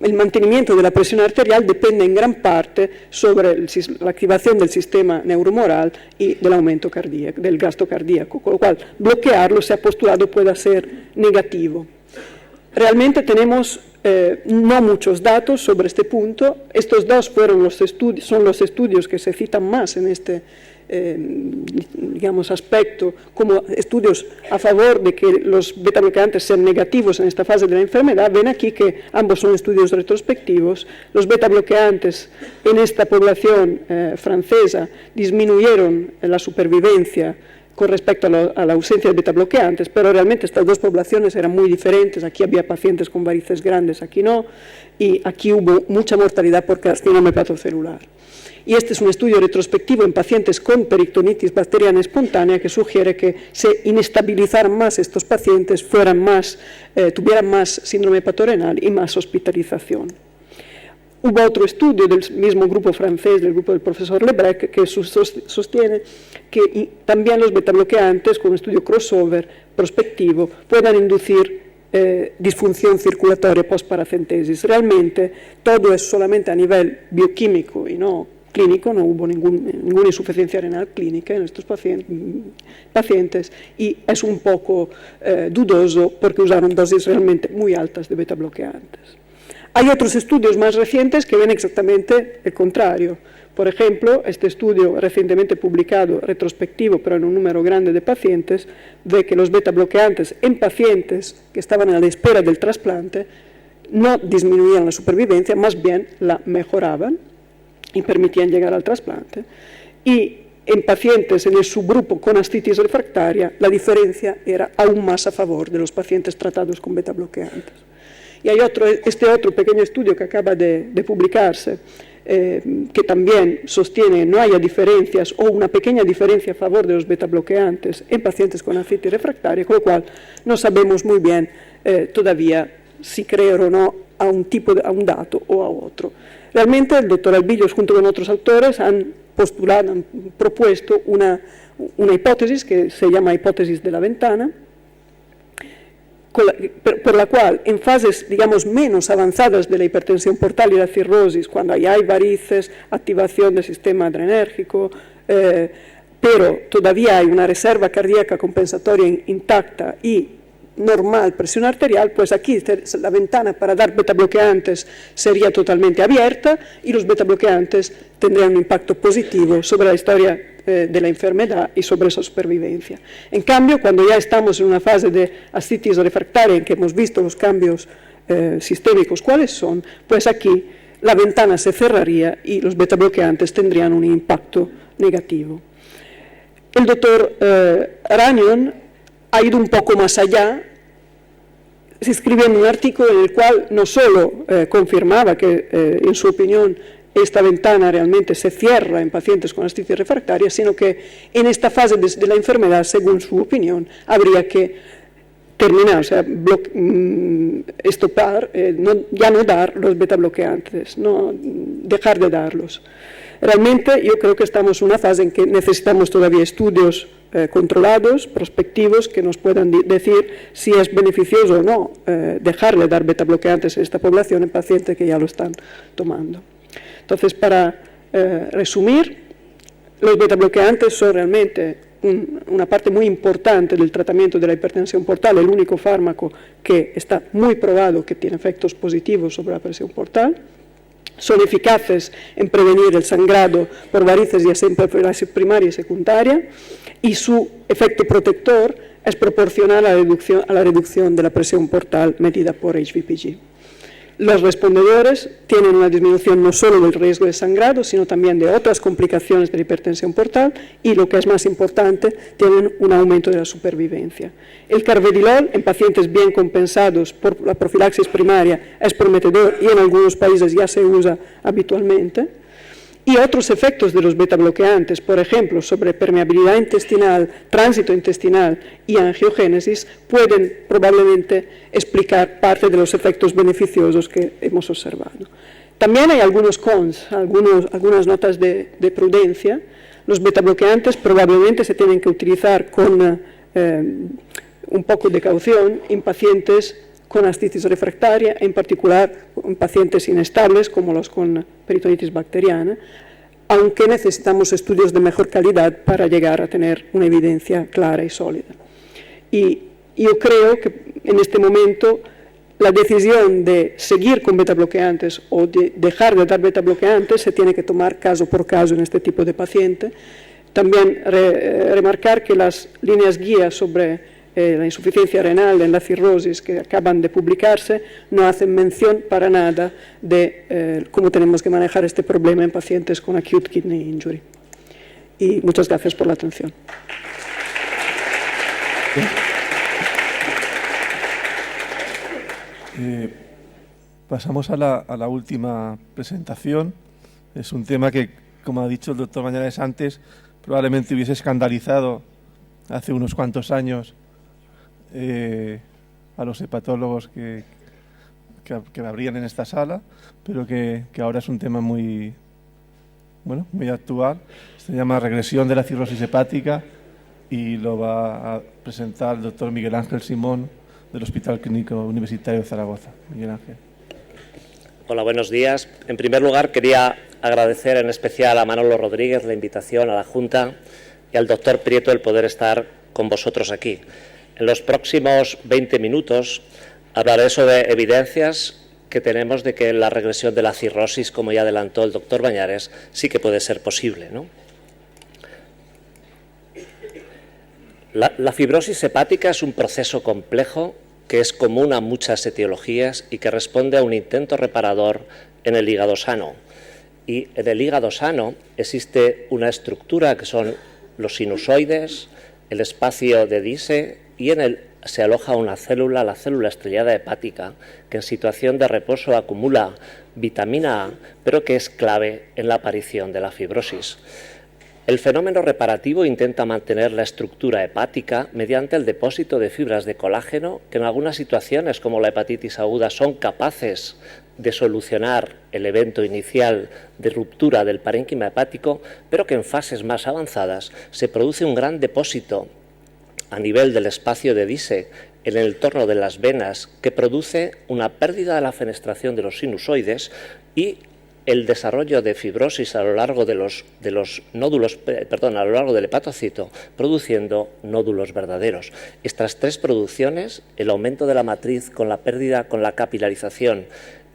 el mantenimiento de la presión arterial depende en gran parte sobre la activación del sistema neuromoral y del aumento cardíaco, del gasto cardíaco, con lo cual bloquearlo, se ha postulado, pueda ser negativo. realmente tenemos no muchos datos sobre este punto. Estos dos son los estudios que se citan más en este digamos, aspecto, como estudios a favor de que los beta-bloqueantes sean negativos en esta fase de la enfermedad. Ven aquí que ambos son estudios retrospectivos. Los beta-bloqueantes en esta población francesa disminuyeron la supervivencia con respecto a la ausencia de beta-bloqueantes, pero realmente estas dos poblaciones eran muy diferentes. Aquí había pacientes con varices grandes, aquí no, y aquí hubo mucha mortalidad por carcinoma hepatocelular. Y este es un estudio retrospectivo en pacientes con peritonitis bacteriana espontánea que sugiere que se inestabilizaran más estos pacientes, tuvieran más síndrome hepatorenal y más hospitalización. Hubo otro estudio del mismo grupo francés, del grupo del profesor Lebrec, que sostiene que también los betabloqueantes, con un estudio crossover prospectivo, puedan inducir disfunción circulatoria postparacentesis. Realmente todo es solamente a nivel bioquímico y no clínico, no hubo ninguna insuficiencia renal clínica en estos pacientes y es un poco dudoso porque usaron dosis realmente muy altas de betabloqueantes. Hay otros estudios más recientes que ven exactamente el contrario. Por ejemplo, este estudio recientemente publicado, retrospectivo, pero en un número grande de pacientes, ve que los betabloqueantes en pacientes que estaban a la espera del trasplante no disminuían la supervivencia, más bien la mejoraban y permitían llegar al trasplante. Y en pacientes en el subgrupo con ascitis refractaria, la diferencia era aún más a favor de los pacientes tratados con betabloqueantes. Y hay este otro pequeño estudio que acaba de publicarse, que también sostiene que no haya diferencias o una pequeña diferencia a favor de los betabloqueantes en pacientes con ascitis refractaria, con lo cual no sabemos muy bien todavía si creer o no a un dato o a otro. Realmente el doctor Albillos, junto con otros autores, han propuesto una hipótesis que se llama hipótesis de la ventana, por la cual en fases, digamos, menos avanzadas de la hipertensión portal y la cirrosis, cuando ya hay varices, activación del sistema adrenérgico, pero todavía hay una reserva cardíaca compensatoria intacta y normal presión arterial, pues aquí la ventana para dar betabloqueantes sería totalmente abierta y los betabloqueantes tendrían un impacto positivo sobre la historia de la enfermedad y sobre su supervivencia. En cambio, cuando ya estamos en una fase de ascitis refractaria en que hemos visto los cambios sistémicos cuáles son, pues aquí la ventana se cerraría y los betabloqueantes tendrían un impacto negativo. El doctor Ranion ha ido un poco más allá, escribiendo un artículo en el cual no solo confirmaba que, en su opinión, esta ventana realmente se cierra en pacientes con ascitis refractaria, sino que en esta fase de la enfermedad, según su opinión, habría que terminar, o sea, estopar, ya no dar los betabloqueantes, no dejar de darlos. Realmente yo creo que estamos en una fase en que necesitamos todavía estudios controlados, prospectivos, que nos puedan decir si es beneficioso o no dejar de dar betabloqueantes en esta población en pacientes que ya lo están tomando. Entonces, para resumir, los betabloqueantes son realmente una parte muy importante del tratamiento de la hipertensión portal, el único fármaco que está muy probado que tiene efectos positivos sobre la presión portal. Son eficaces en prevenir el sangrado por varices y asímptosis primaria y secundaria, y su efecto protector es proporcional a la reducción de la presión portal medida por HVPG. Los respondedores tienen una disminución no solo del riesgo de sangrado, sino también de otras complicaciones de la hipertensión portal y, lo que es más importante, tienen un aumento de la supervivencia. El carvedilol en pacientes bien compensados por la profilaxis primaria es prometedor y en algunos países ya se usa habitualmente. Y otros efectos de los betabloqueantes, por ejemplo, sobre permeabilidad intestinal, tránsito intestinal y angiogénesis, pueden probablemente explicar parte de los efectos beneficiosos que hemos observado. También hay algunos cons, algunas notas de prudencia. Los betabloqueantes probablemente se tienen que utilizar con un poco de caución en pacientes con ascitis refractaria, en particular en pacientes inestables como los con peritonitis bacteriana, aunque necesitamos estudios de mejor calidad para llegar a tener una evidencia clara y sólida. Y yo creo que en este momento la decisión de seguir con betabloqueantes o de dejar de dar betabloqueantes se tiene que tomar caso por caso en este tipo de paciente. También remarcar que las líneas guía sobre la insuficiencia renal en la cirrosis que acaban de publicarse no hacen mención para nada de cómo tenemos que manejar este problema en pacientes con acute kidney injury. Y muchas gracias por la atención. Pasamos a la última presentación. Es un tema que, como ha dicho el doctor Bañares antes, probablemente hubiese escandalizado hace unos cuantos años a los hepatólogos que habrían en esta sala, pero que ahora es un tema muy actual. Se llama regresión de la cirrosis hepática y lo va a presentar el doctor Miguel Ángel Simón del Hospital Clínico Universitario de Zaragoza. Miguel Ángel. Hola, buenos días. En primer lugar, quería agradecer en especial a Manolo Rodríguez la invitación a la Junta y al doctor Prieto el poder estar con vosotros aquí. En los próximos 20 minutos hablaré sobre evidencias que tenemos de que la regresión de la cirrosis, como ya adelantó el doctor Bañares, sí que puede ser posible, ¿no? La fibrosis hepática es un proceso complejo que es común a muchas etiologías y que responde a un intento reparador en el hígado sano. Y en el hígado sano existe una estructura que son los sinusoides, el espacio de Disse, y en él se aloja una célula, la célula estrellada hepática, que en situación de reposo acumula vitamina A, pero que es clave en la aparición de la fibrosis. El fenómeno reparativo intenta mantener la estructura hepática mediante el depósito de fibras de colágeno que en algunas situaciones, como la hepatitis aguda, son capaces de solucionar el evento inicial de ruptura del parénquima hepático, pero que en fases más avanzadas se produce un gran depósito a nivel del espacio de Disse en el entorno de las venas que produce una pérdida de la fenestración de los sinusoides y el desarrollo de fibrosis a lo largo de los nódulos, a lo largo del hepatocito, produciendo nódulos verdaderos. Estas tres producciones, el aumento de la matriz con la pérdida, con la capilarización,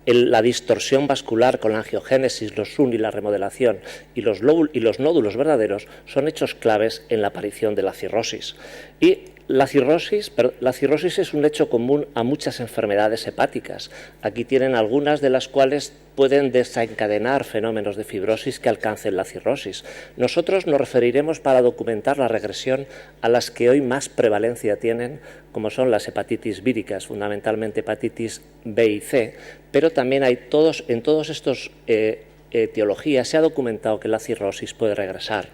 la distorsión vascular con la angiogénesis, los SUN y la remodelación y los nódulos verdaderos son hechos claves en la aparición de la cirrosis. Y la cirrosis es un hecho común a muchas enfermedades hepáticas. Aquí tienen algunas de las cuales pueden desencadenar fenómenos de fibrosis que alcancen la cirrosis. Nosotros nos referiremos para documentar la regresión a las que hoy más prevalencia tienen, como son las hepatitis víricas, fundamentalmente hepatitis B y C, pero también en todos estos etiologías se ha documentado que la cirrosis puede regresar.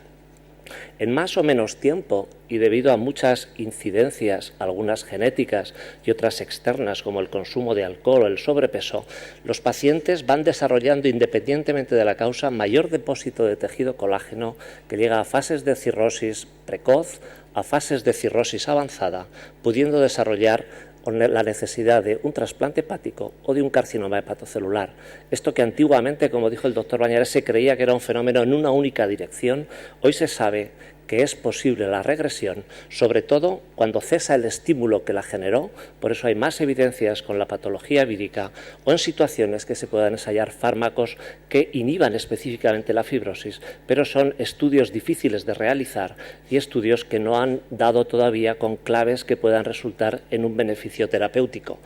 En más o menos tiempo y debido a muchas incidencias, algunas genéticas y otras externas como el consumo de alcohol o el sobrepeso, los pacientes van desarrollando independientemente de la causa mayor depósito de tejido colágeno que llega a fases de cirrosis precoz, a fases de cirrosis avanzada, pudiendo desarrollar la necesidad de un trasplante hepático o de un carcinoma hepatocelular. Esto que antiguamente, como dijo el doctor Bañares, se creía que era un fenómeno en una única dirección, hoy se sabe que es posible la regresión, sobre todo cuando cesa el estímulo que la generó, por eso hay más evidencias con la patología vírica o en situaciones que se puedan ensayar fármacos que inhiban específicamente la fibrosis, pero son estudios difíciles de realizar y estudios que no han dado todavía con claves que puedan resultar en un beneficio terapéutico.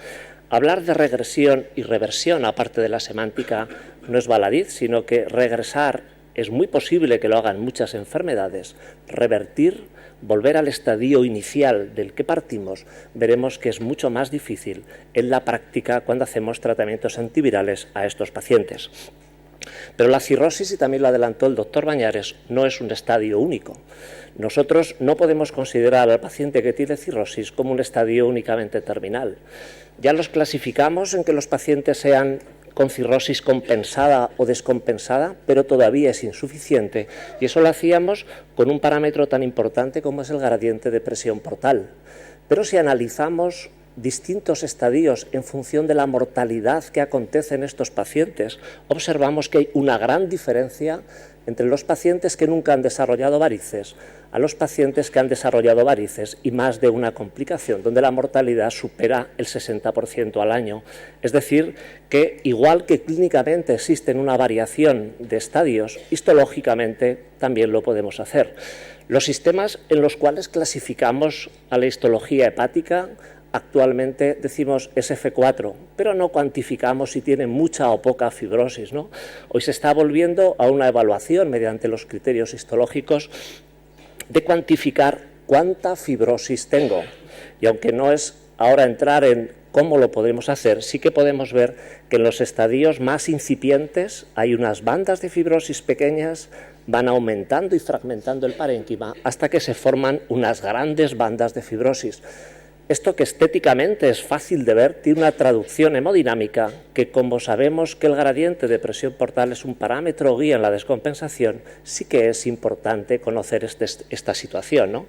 Hablar de regresión y reversión, aparte de la semántica, no es baladí, sino que regresar es muy posible que lo hagan muchas enfermedades. Revertir, volver al estadio inicial del que partimos, veremos que es mucho más difícil en la práctica cuando hacemos tratamientos antivirales a estos pacientes. Pero la cirrosis, y también lo adelantó el doctor Bañares, no es un estadio único. Nosotros no podemos considerar al paciente que tiene cirrosis como un estadio únicamente terminal. Ya los clasificamos en que los pacientes sean con cirrosis compensada o descompensada, pero todavía es insuficiente, y eso lo hacíamos con un parámetro tan importante como es el gradiente de presión portal. Pero si analizamos distintos estadios en función de la mortalidad que acontece en estos pacientes, observamos que hay una gran diferencia entre los pacientes que nunca han desarrollado varices a los pacientes que han desarrollado varices y más de una complicación, donde la mortalidad supera el 60% al año. Es decir, que igual que clínicamente existe una variación de estadios, histológicamente también lo podemos hacer. Los sistemas en los cuales clasificamos a la histología hepática actualmente decimos SF4, pero no cuantificamos si tiene mucha o poca fibrosis, ¿no? Hoy se está volviendo a una evaluación mediante los criterios histológicos de cuantificar cuánta fibrosis tengo. Y aunque no es ahora entrar en cómo lo podemos hacer, sí que podemos ver que en los estadios más incipientes hay unas bandas de fibrosis pequeñas, van aumentando y fragmentando el parénquima hasta que se forman unas grandes bandas de fibrosis. Esto que estéticamente es fácil de ver tiene una traducción hemodinámica que, como sabemos que el gradiente de presión portal es un parámetro guía en la descompensación, sí que es importante conocer esta situación, ¿no?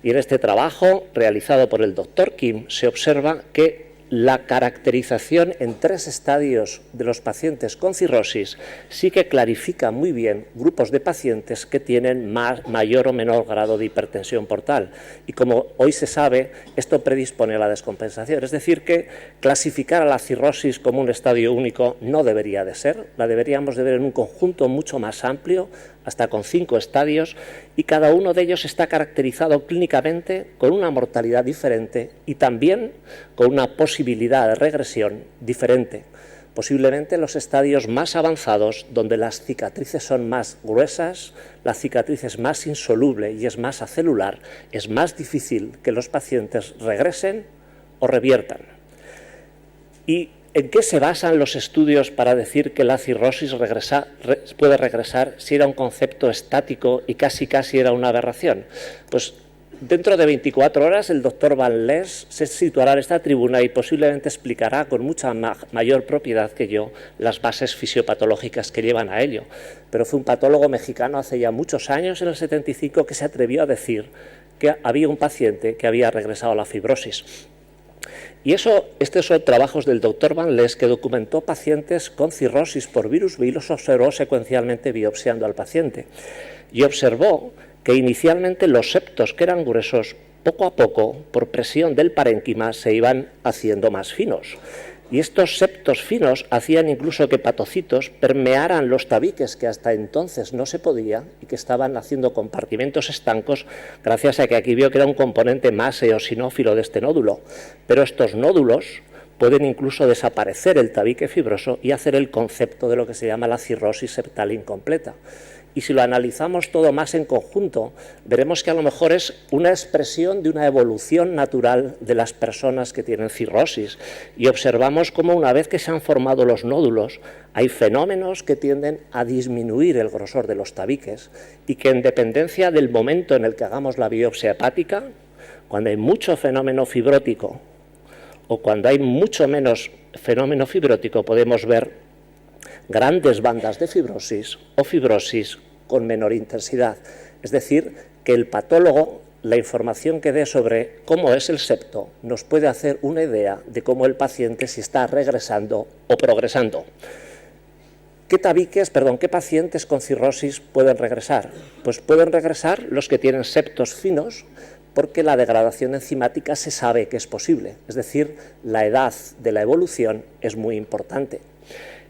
Y en este trabajo realizado por el Dr. Kim se observa que la caracterización en 3 estadios de los pacientes con cirrosis sí que clarifica muy bien grupos de pacientes que tienen mayor o menor grado de hipertensión portal. Y como hoy se sabe, esto predispone a la descompensación. Es decir, que clasificar a la cirrosis como un estadio único no debería de ser. La deberíamos de ver en un conjunto mucho más amplio, hasta con 5 estadios, y cada uno de ellos está caracterizado clínicamente con una mortalidad diferente y también con una posibilidad de regresión diferente. Posiblemente los estadios más avanzados, donde las cicatrices son más gruesas, la cicatriz es más insoluble y es más acelular, es más difícil que los pacientes regresen o reviertan. ¿Y en qué se basan los estudios para decir que la cirrosis puede regresar si era un concepto estático y casi era una aberración? Pues dentro de 24 horas el doctor Van Les se situará en esta tribuna y posiblemente explicará con mucha mayor propiedad que yo las bases fisiopatológicas que llevan a ello. Pero fue un patólogo mexicano hace ya muchos años, en el 75, que se atrevió a decir que había un paciente que había regresado a la fibrosis. Y estos son trabajos del doctor Van Les, que documentó pacientes con cirrosis por virus B y los observó secuencialmente biopsiando al paciente. Y observó que inicialmente los septos, que eran gruesos, poco a poco, por presión del parénquima, se iban haciendo más finos. Y estos septos finos hacían incluso que hepatocitos permearan los tabiques, que hasta entonces no se podía, y que estaban haciendo compartimentos estancos, gracias a que aquí vio que era un componente más eosinófilo de este nódulo. Pero estos nódulos pueden incluso desaparecer el tabique fibroso y hacer el concepto de lo que se llama la cirrosis septal incompleta. Y si lo analizamos todo más en conjunto, veremos que a lo mejor es una expresión de una evolución natural de las personas que tienen cirrosis. Y observamos cómo una vez que se han formado los nódulos, hay fenómenos que tienden a disminuir el grosor de los tabiques y que, en dependencia del momento en el que hagamos la biopsia hepática, cuando hay mucho fenómeno fibrótico o cuando hay mucho menos fenómeno fibrótico, podemos ver grandes bandas de fibrosis o fibrosis con menor intensidad. Es decir, que el patólogo, la información que dé sobre cómo es el septo, nos puede hacer una idea de cómo el paciente si está regresando o progresando. ¿Qué pacientes con cirrosis pueden regresar? Pues pueden regresar los que tienen septos finos, porque la degradación enzimática se sabe que es posible. Es decir, la edad de la evolución es muy importante.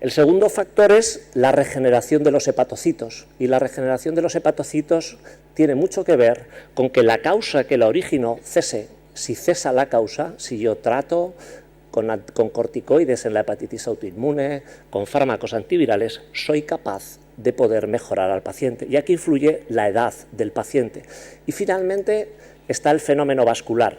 El segundo factor es la regeneración de los hepatocitos, y la regeneración de los hepatocitos tiene mucho que ver con que la causa que la originó cese. Si cesa la causa, si yo trato con corticoides en la hepatitis autoinmune, con fármacos antivirales, soy capaz de poder mejorar al paciente. Y aquí influye la edad del paciente. Y finalmente está el fenómeno vascular.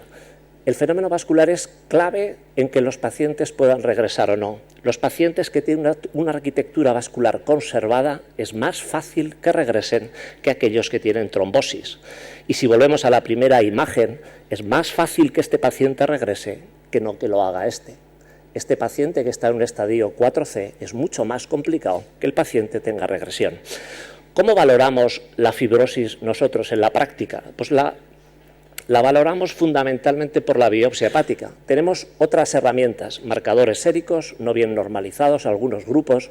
El fenómeno vascular es clave en que los pacientes puedan regresar o no. Los pacientes que tienen una arquitectura vascular conservada es más fácil que regresen que aquellos que tienen trombosis. Y si volvemos a la primera imagen, es más fácil que este paciente regrese que no que lo haga este. Este paciente que está en un estadio 4C es mucho más complicado que el paciente tenga regresión. ¿Cómo valoramos la fibrosis nosotros en la práctica? Pues la la valoramos fundamentalmente por la biopsia hepática. Tenemos otras herramientas, marcadores séricos no bien normalizados, algunos grupos,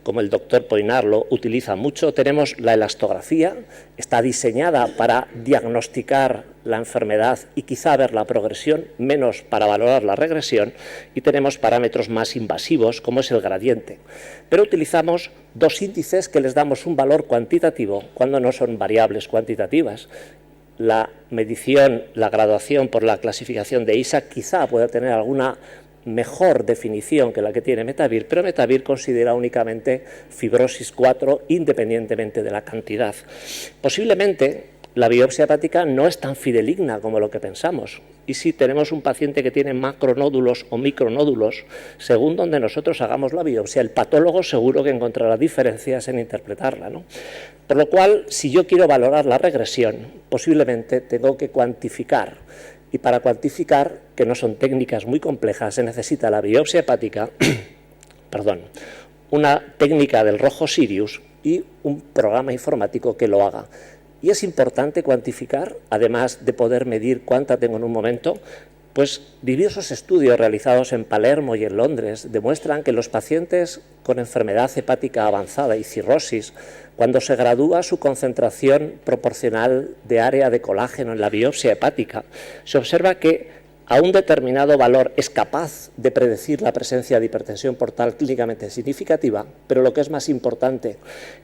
como el doctor Poinar lo utiliza mucho. Tenemos la elastografía, está diseñada para diagnosticar la enfermedad y quizá ver la progresión, menos para valorar la regresión, y tenemos parámetros más invasivos, como es el gradiente. Pero utilizamos dos índices que les damos un valor cuantitativo cuando no son variables cuantitativas. La medición, la graduación por la clasificación de ISA quizá pueda tener alguna mejor definición que la que tiene Metavir, pero Metavir considera únicamente fibrosis 4 independientemente de la cantidad. Posiblemente la biopsia hepática no es tan fidedigna como lo que pensamos. Y si tenemos un paciente que tiene macronódulos o micronódulos, según donde nosotros hagamos la biopsia, el patólogo seguro que encontrará diferencias en interpretarla, ¿no? Por lo cual, si yo quiero valorar la regresión, posiblemente tengo que cuantificar. Y para cuantificar, que no son técnicas muy complejas, se necesita la biopsia hepática, una técnica del rojo Sirius y un programa informático que lo haga. Y es importante cuantificar, además de poder medir cuánta tengo en un momento, pues diversos estudios realizados en Palermo y en Londres demuestran que los pacientes con enfermedad hepática avanzada y cirrosis, cuando se gradúa su concentración proporcional de área de colágeno en la biopsia hepática, se observa que a un determinado valor es capaz de predecir la presencia de hipertensión portal clínicamente significativa, pero lo que es más importante,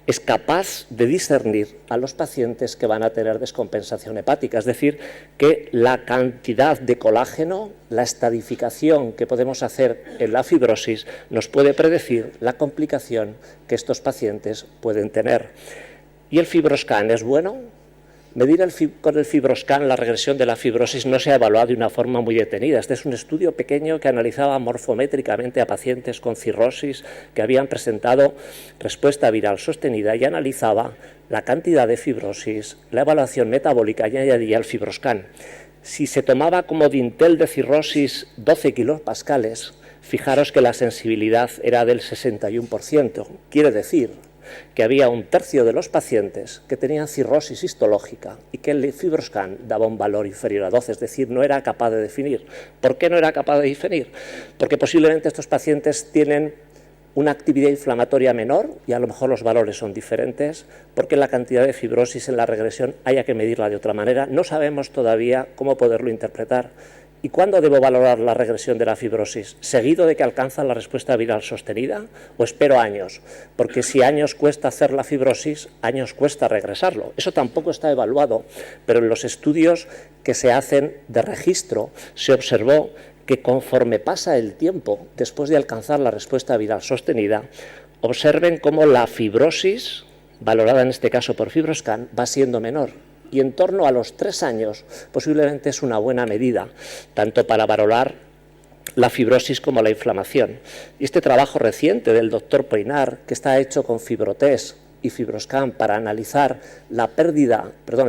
es capaz de discernir a los pacientes que van a tener descompensación hepática, es decir, que la cantidad de colágeno, la estadificación que podemos hacer en la fibrosis nos puede predecir la complicación que estos pacientes pueden tener. ¿Y el FibroScan es bueno? Medir con el FibroScan la regresión de la fibrosis no se ha evaluado de una forma muy detenida. Este es un estudio pequeño que analizaba morfométricamente a pacientes con cirrosis que habían presentado respuesta viral sostenida y analizaba la cantidad de fibrosis, la evaluación metabólica y añadía el FibroScan. Si se tomaba como dintel de cirrosis 12 kilopascales, fijaros que la sensibilidad era del 61%. Quiere decir que había un tercio de los pacientes que tenían cirrosis histológica y que el FibroScan daba un valor inferior a 12, es decir, no era capaz de definir. ¿Por qué no era capaz de definir? Porque posiblemente estos pacientes tienen una actividad inflamatoria menor y a lo mejor los valores son diferentes, porque la cantidad de fibrosis en la regresión haya que medirla de otra manera. No sabemos todavía cómo poderlo interpretar. ¿Y cuándo debo valorar la regresión de la fibrosis? ¿Seguido de que alcanza la respuesta viral sostenida o espero años? Porque si años cuesta hacer la fibrosis, años cuesta regresarlo. Eso tampoco está evaluado, pero en los estudios que se hacen de registro se observó que conforme pasa el tiempo después de alcanzar la respuesta viral sostenida, observen cómo la fibrosis, valorada en este caso por FibroScan, va siendo menor. Y en torno a los 3 años posiblemente es una buena medida, tanto para valorar la fibrosis como la inflamación. Y este trabajo reciente del doctor Poinar, que está hecho con FibroTest y FibroScan para analizar la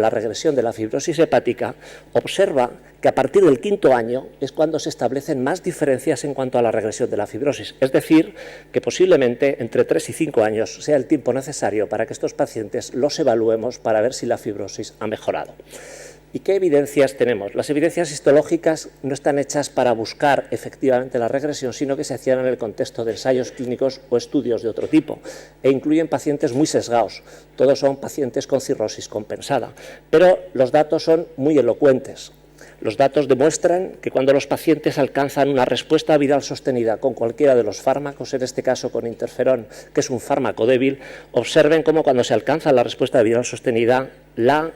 regresión de la fibrosis hepática, observa que a partir del 5º año es cuando se establecen más diferencias en cuanto a la regresión de la fibrosis. Es decir, que posiblemente entre 3 y 5 años sea el tiempo necesario para que estos pacientes los evaluemos para ver si la fibrosis ha mejorado. ¿Y qué evidencias tenemos? Las evidencias histológicas no están hechas para buscar efectivamente la regresión, sino que se hacían en el contexto de ensayos clínicos o estudios de otro tipo, e incluyen pacientes muy sesgados. Todos son pacientes con cirrosis compensada, pero los datos son muy elocuentes. Los datos demuestran que cuando los pacientes alcanzan una respuesta viral sostenida con cualquiera de los fármacos, en este caso con interferón, que es un fármaco débil, observen cómo cuando se alcanza la respuesta viral sostenida, la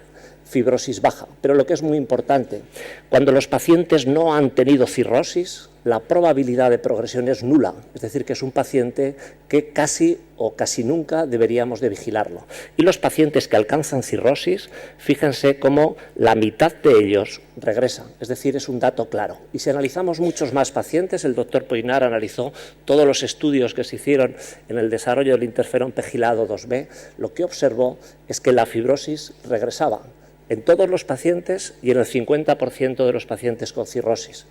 fibrosis baja. Pero lo que es muy importante, cuando los pacientes no han tenido cirrosis, la probabilidad de progresión es nula, es decir, que es un paciente que casi o casi nunca deberíamos de vigilarlo. Y los pacientes que alcanzan cirrosis, fíjense cómo la mitad de ellos regresan, es decir, es un dato claro. Y si analizamos muchos más pacientes, el doctor Poinar analizó todos los estudios que se hicieron en el desarrollo del interferón pegilado 2B, lo que observó es que la fibrosis regresaba en todos los pacientes y en el 50% de los pacientes con cirrosis.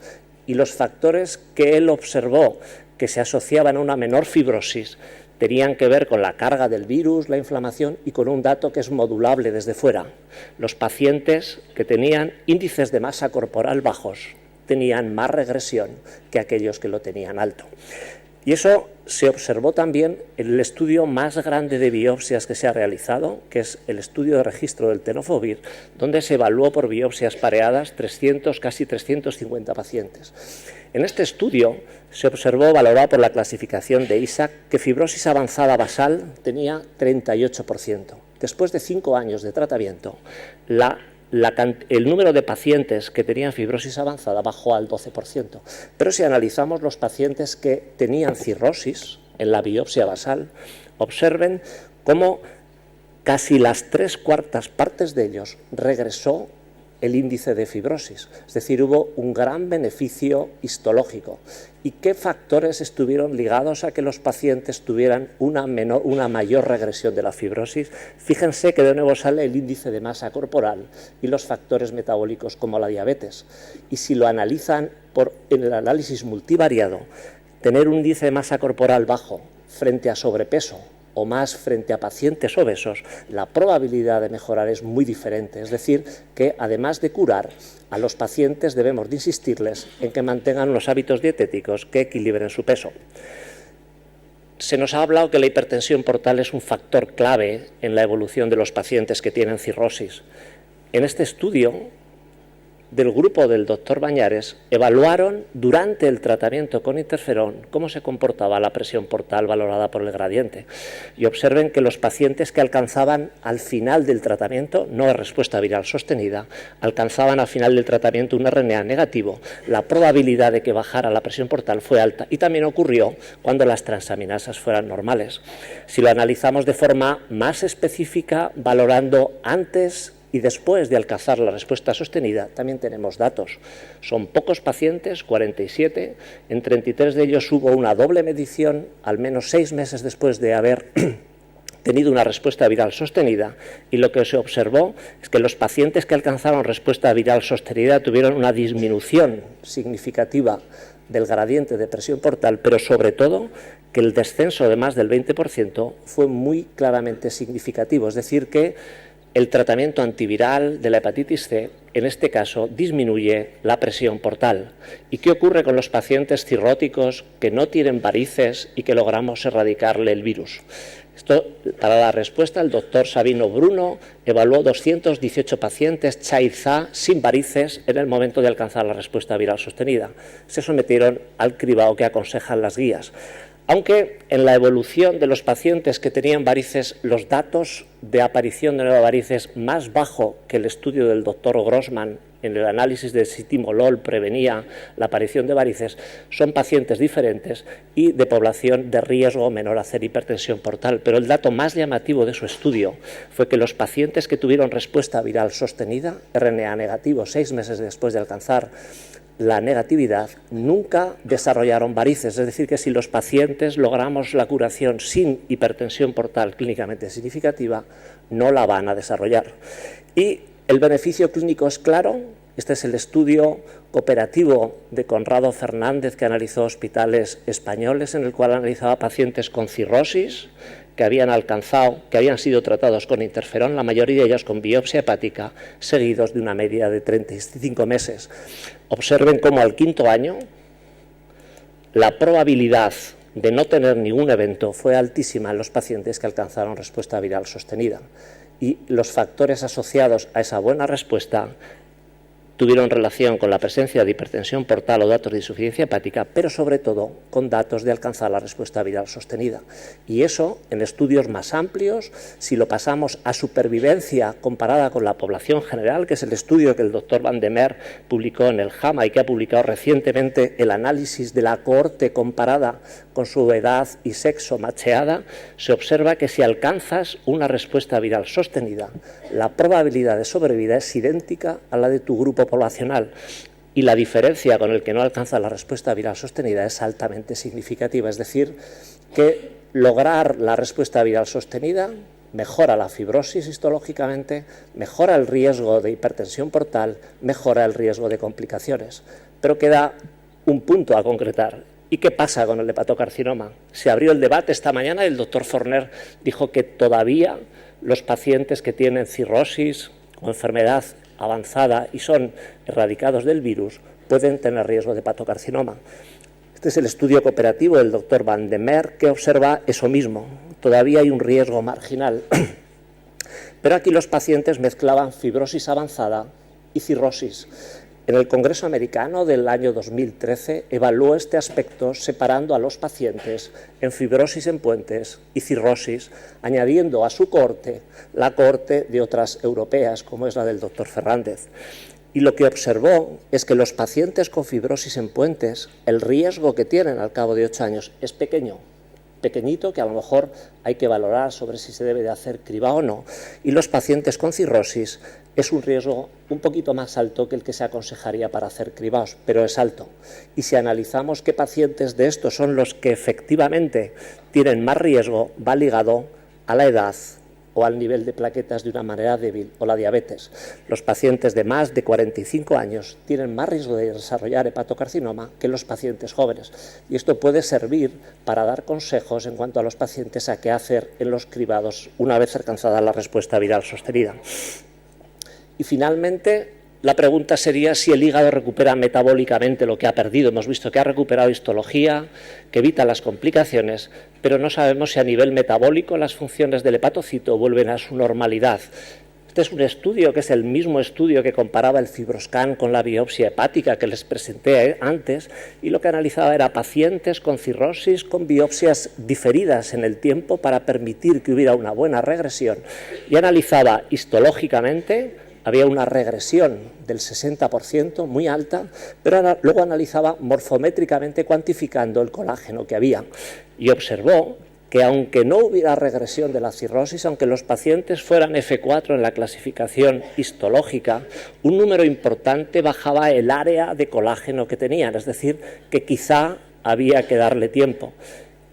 Y los factores que él observó que se asociaban a una menor fibrosis tenían que ver con la carga del virus, la inflamación y con un dato que es modulable desde fuera. Los pacientes que tenían índices de masa corporal bajos tenían más regresión que aquellos que lo tenían alto. Y eso se observó también en el estudio más grande de biopsias que se ha realizado, que es el estudio de registro del tenofovir, donde se evaluó por biopsias pareadas casi 350 pacientes. En este estudio se observó, valorado por la clasificación de ISAC, que fibrosis avanzada basal tenía 38%. Después de 5 años de tratamiento, el número de pacientes que tenían fibrosis avanzada bajó al 12%. Pero si analizamos los pacientes que tenían cirrosis en la biopsia basal, observen cómo casi las 3/4 partes de ellos regresó el índice de fibrosis. Es decir, hubo un gran beneficio histológico. ¿Y qué factores estuvieron ligados a que los pacientes tuvieran una mayor regresión de la fibrosis? Fíjense que de nuevo sale el índice de masa corporal y los factores metabólicos como la diabetes. Y si lo analizan en el análisis multivariado, tener un índice de masa corporal bajo frente a sobrepeso o más frente a pacientes obesos, la probabilidad de mejorar es muy diferente. Es decir, que además de curar, a los pacientes debemos de insistirles en que mantengan unos hábitos dietéticos que equilibren su peso. Se nos ha hablado que la hipertensión portal es un factor clave en la evolución de los pacientes que tienen cirrosis. En este estudio del grupo del doctor Bañares, evaluaron durante el tratamiento con interferón cómo se comportaba la presión portal valorada por el gradiente. Y observen que los pacientes que alcanzaban al final del tratamiento, no de respuesta viral sostenida, alcanzaban al final del tratamiento un RNA negativo, la probabilidad de que bajara la presión portal fue alta y también ocurrió cuando las transaminasas fueran normales. Si lo analizamos de forma más específica, valorando antes y después de alcanzar la respuesta sostenida, también tenemos datos. Son pocos pacientes, 47, en 33 de ellos hubo una doble medición, al menos 6 meses después de haber tenido una respuesta viral sostenida, y lo que se observó es que los pacientes que alcanzaron respuesta viral sostenida tuvieron una disminución significativa del gradiente de presión portal, pero sobre todo que el descenso de más del 20% fue muy claramente significativo, es decir, que el tratamiento antiviral de la hepatitis C, en este caso, disminuye la presión portal. ¿Y qué ocurre con los pacientes cirróticos que no tienen varices y que logramos erradicarle el virus? Esto, para la respuesta, el doctor Sabino Bruno evaluó 218 pacientes Child-A sin varices en el momento de alcanzar la respuesta viral sostenida. Se sometieron al cribado que aconsejan las guías. Aunque en la evolución de los pacientes que tenían varices, los datos de aparición de nuevas varices más bajo que el estudio del doctor Grossman en el análisis de si timolol prevenía la aparición de varices, son pacientes diferentes y de población de riesgo menor a hacer hipertensión portal. Pero el dato más llamativo de su estudio fue que los pacientes que tuvieron respuesta viral sostenida, RNA negativo, 6 meses después de alcanzar la negatividad, nunca desarrollaron varices. Es decir, que si los pacientes logramos la curación sin hipertensión portal clínicamente significativa, no la van a desarrollar. Y el beneficio clínico es claro. Este es el estudio cooperativo de Conrado Fernández, que analizó hospitales españoles, en el cual analizaba pacientes con cirrosis que habían sido tratados con interferón, la mayoría de ellos con biopsia hepática, seguidos de una media de 35 meses. Observen cómo al 5.º año la probabilidad de no tener ningún evento fue altísima en los pacientes que alcanzaron respuesta viral sostenida. Y los factores asociados a esa buena respuesta tuvieron relación con la presencia de hipertensión portal o datos de insuficiencia hepática, pero sobre todo con datos de alcanzar la respuesta viral sostenida. Y eso, en estudios más amplios, si lo pasamos a supervivencia comparada con la población general, que es el estudio que el doctor Van de Meer publicó en el JAMA y que ha publicado recientemente el análisis de la cohorte comparada con su edad y sexo macheada, se observa que si alcanzas una respuesta viral sostenida, la probabilidad de sobrevida es idéntica a la de tu grupo poblacional, y la diferencia con el que no alcanza la respuesta viral sostenida es altamente significativa. Es decir, que lograr la respuesta viral sostenida mejora la fibrosis histológicamente, mejora el riesgo de hipertensión portal, mejora el riesgo de complicaciones. Pero queda un punto a concretar, ¿Y qué pasa con el hepatocarcinoma? Se abrió el debate esta mañana y el doctor Forner dijo que todavía los pacientes que tienen cirrosis o enfermedad avanzada y son erradicados del virus pueden tener riesgo de hepatocarcinoma. Este es el estudio cooperativo del doctor Van de Meer que observa eso mismo. Todavía hay un riesgo marginal. Pero aquí los pacientes mezclaban fibrosis avanzada y cirrosis. En el Congreso Americano del año 2013 evaluó este aspecto separando a los pacientes en fibrosis en puentes y cirrosis, añadiendo a su cohorte la cohorte de otras europeas, como es la del doctor Fernández. Y lo que observó es que los pacientes con fibrosis en puentes, el riesgo que tienen al cabo de 8 años es pequeño, pequeñito, que a lo mejor hay que valorar sobre si se debe de hacer criba o no, y los pacientes con cirrosis es un riesgo un poquito más alto que el que se aconsejaría para hacer cribados, pero es alto. Y si analizamos qué pacientes de estos son los que efectivamente tienen más riesgo, va ligado a la edad o al nivel de plaquetas de una manera débil o la diabetes. Los pacientes de más de 45 años tienen más riesgo de desarrollar hepatocarcinoma que los pacientes jóvenes. Y esto puede servir para dar consejos en cuanto a los pacientes a qué hacer en los cribados una vez alcanzada la respuesta viral sostenida. Y finalmente, la pregunta sería si el hígado recupera metabólicamente lo que ha perdido. Hemos visto que ha recuperado histología, que evita las complicaciones, pero no sabemos si a nivel metabólico las funciones del hepatocito vuelven a su normalidad. Este es un estudio que es el mismo estudio que comparaba el FibroScan con la biopsia hepática que les presenté antes, y lo que analizaba era pacientes con cirrosis con biopsias diferidas en el tiempo para permitir que hubiera una buena regresión, y analizaba histológicamente. Había una regresión del 60%, muy alta, pero luego analizaba morfométricamente cuantificando el colágeno que había y observó que aunque no hubiera regresión de la cirrosis, aunque los pacientes fueran F4 en la clasificación histológica, un número importante bajaba el área de colágeno que tenían, es decir, que quizá había que darle tiempo.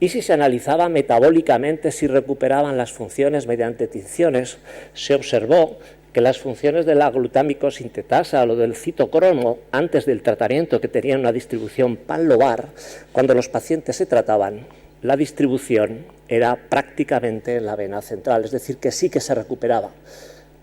Y si se analizaba metabólicamente si recuperaban las funciones mediante tinciones, se observó que las funciones de la glutámico sintetasa o del citocromo antes del tratamiento, que tenían una distribución pan-lobar, cuando los pacientes se trataban, la distribución era prácticamente en la vena central, es decir, que sí que se recuperaba.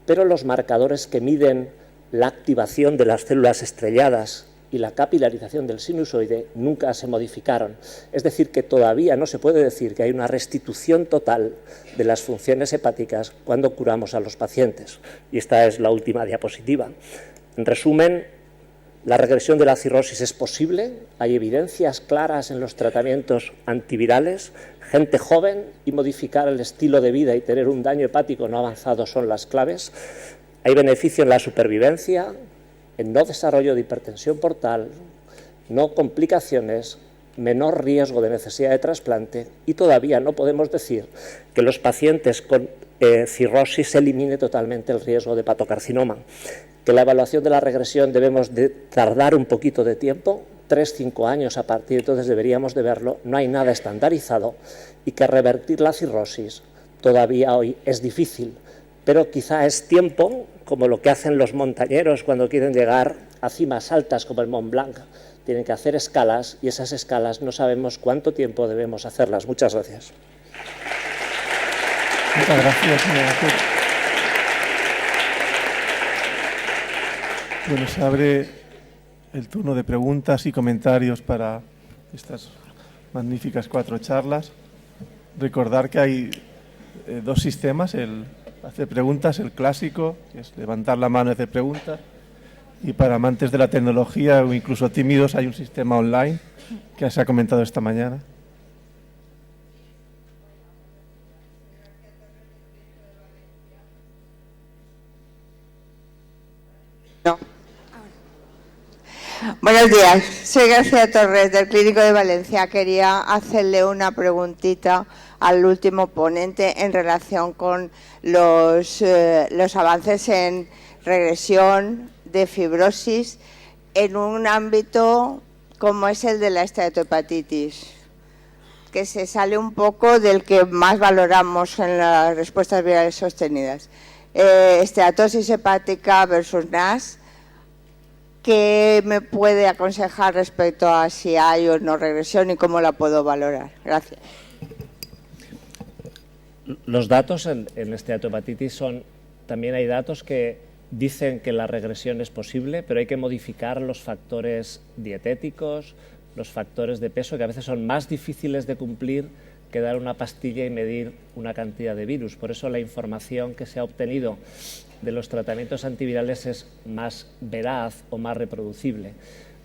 Pero los marcadores que miden la activación de las células estrelladas y la capilarización del sinusoide nunca se modificaron. Es decir, que todavía no se puede decir que hay una restitución total de las funciones hepáticas cuando curamos a los pacientes. Y esta es la última diapositiva. En resumen, la regresión de la cirrosis es posible, hay evidencias claras en los tratamientos antivirales, gente joven y modificar el estilo de vida y tener un daño hepático no avanzado son las claves. Hay beneficio en la supervivencia, en no desarrollo de hipertensión portal, no complicaciones, menor riesgo de necesidad de trasplante, y todavía no podemos decir que los pacientes con cirrosis se elimine totalmente el riesgo de hepatocarcinoma. Que la evaluación de la regresión debemos de tardar un poquito de tiempo, 3-5 años a partir de entonces deberíamos de verlo, no hay nada estandarizado, y que revertir la cirrosis todavía hoy es difícil. Pero quizá es tiempo, como lo que hacen los montañeros cuando quieren llegar a cimas altas como el Mont Blanc. Tienen que hacer escalas y esas escalas no sabemos cuánto tiempo debemos hacerlas. Muchas gracias. Muchas gracias, señora. Bueno, se abre el turno de preguntas y comentarios para estas magníficas 4 charlas. Recordar que hay 2 sistemas, el hacer preguntas, el clásico, que es levantar la mano y hacer preguntas, y para amantes de la tecnología o incluso tímidos hay un sistema online que se ha comentado esta mañana. No. Buenos días, soy García Torres del Clínico de Valencia. Quería hacerle una preguntita al último ponente en relación con los avances en regresión de fibrosis en un ámbito como es el de la esteatohepatitis, que se sale un poco del que más valoramos en las respuestas virales sostenidas. Esteatosis hepática versus NAS. ¿qué me puede aconsejar respecto a si hay o no regresión y cómo la puedo valorar? Gracias. Los datos en esteatohepatitis son, también hay datos que dicen que la regresión es posible, pero hay que modificar los factores dietéticos, los factores de peso, que a veces son más difíciles de cumplir que dar una pastilla y medir una cantidad de virus. Por eso la información que se ha obtenido de los tratamientos antivirales es más veraz o más reproducible.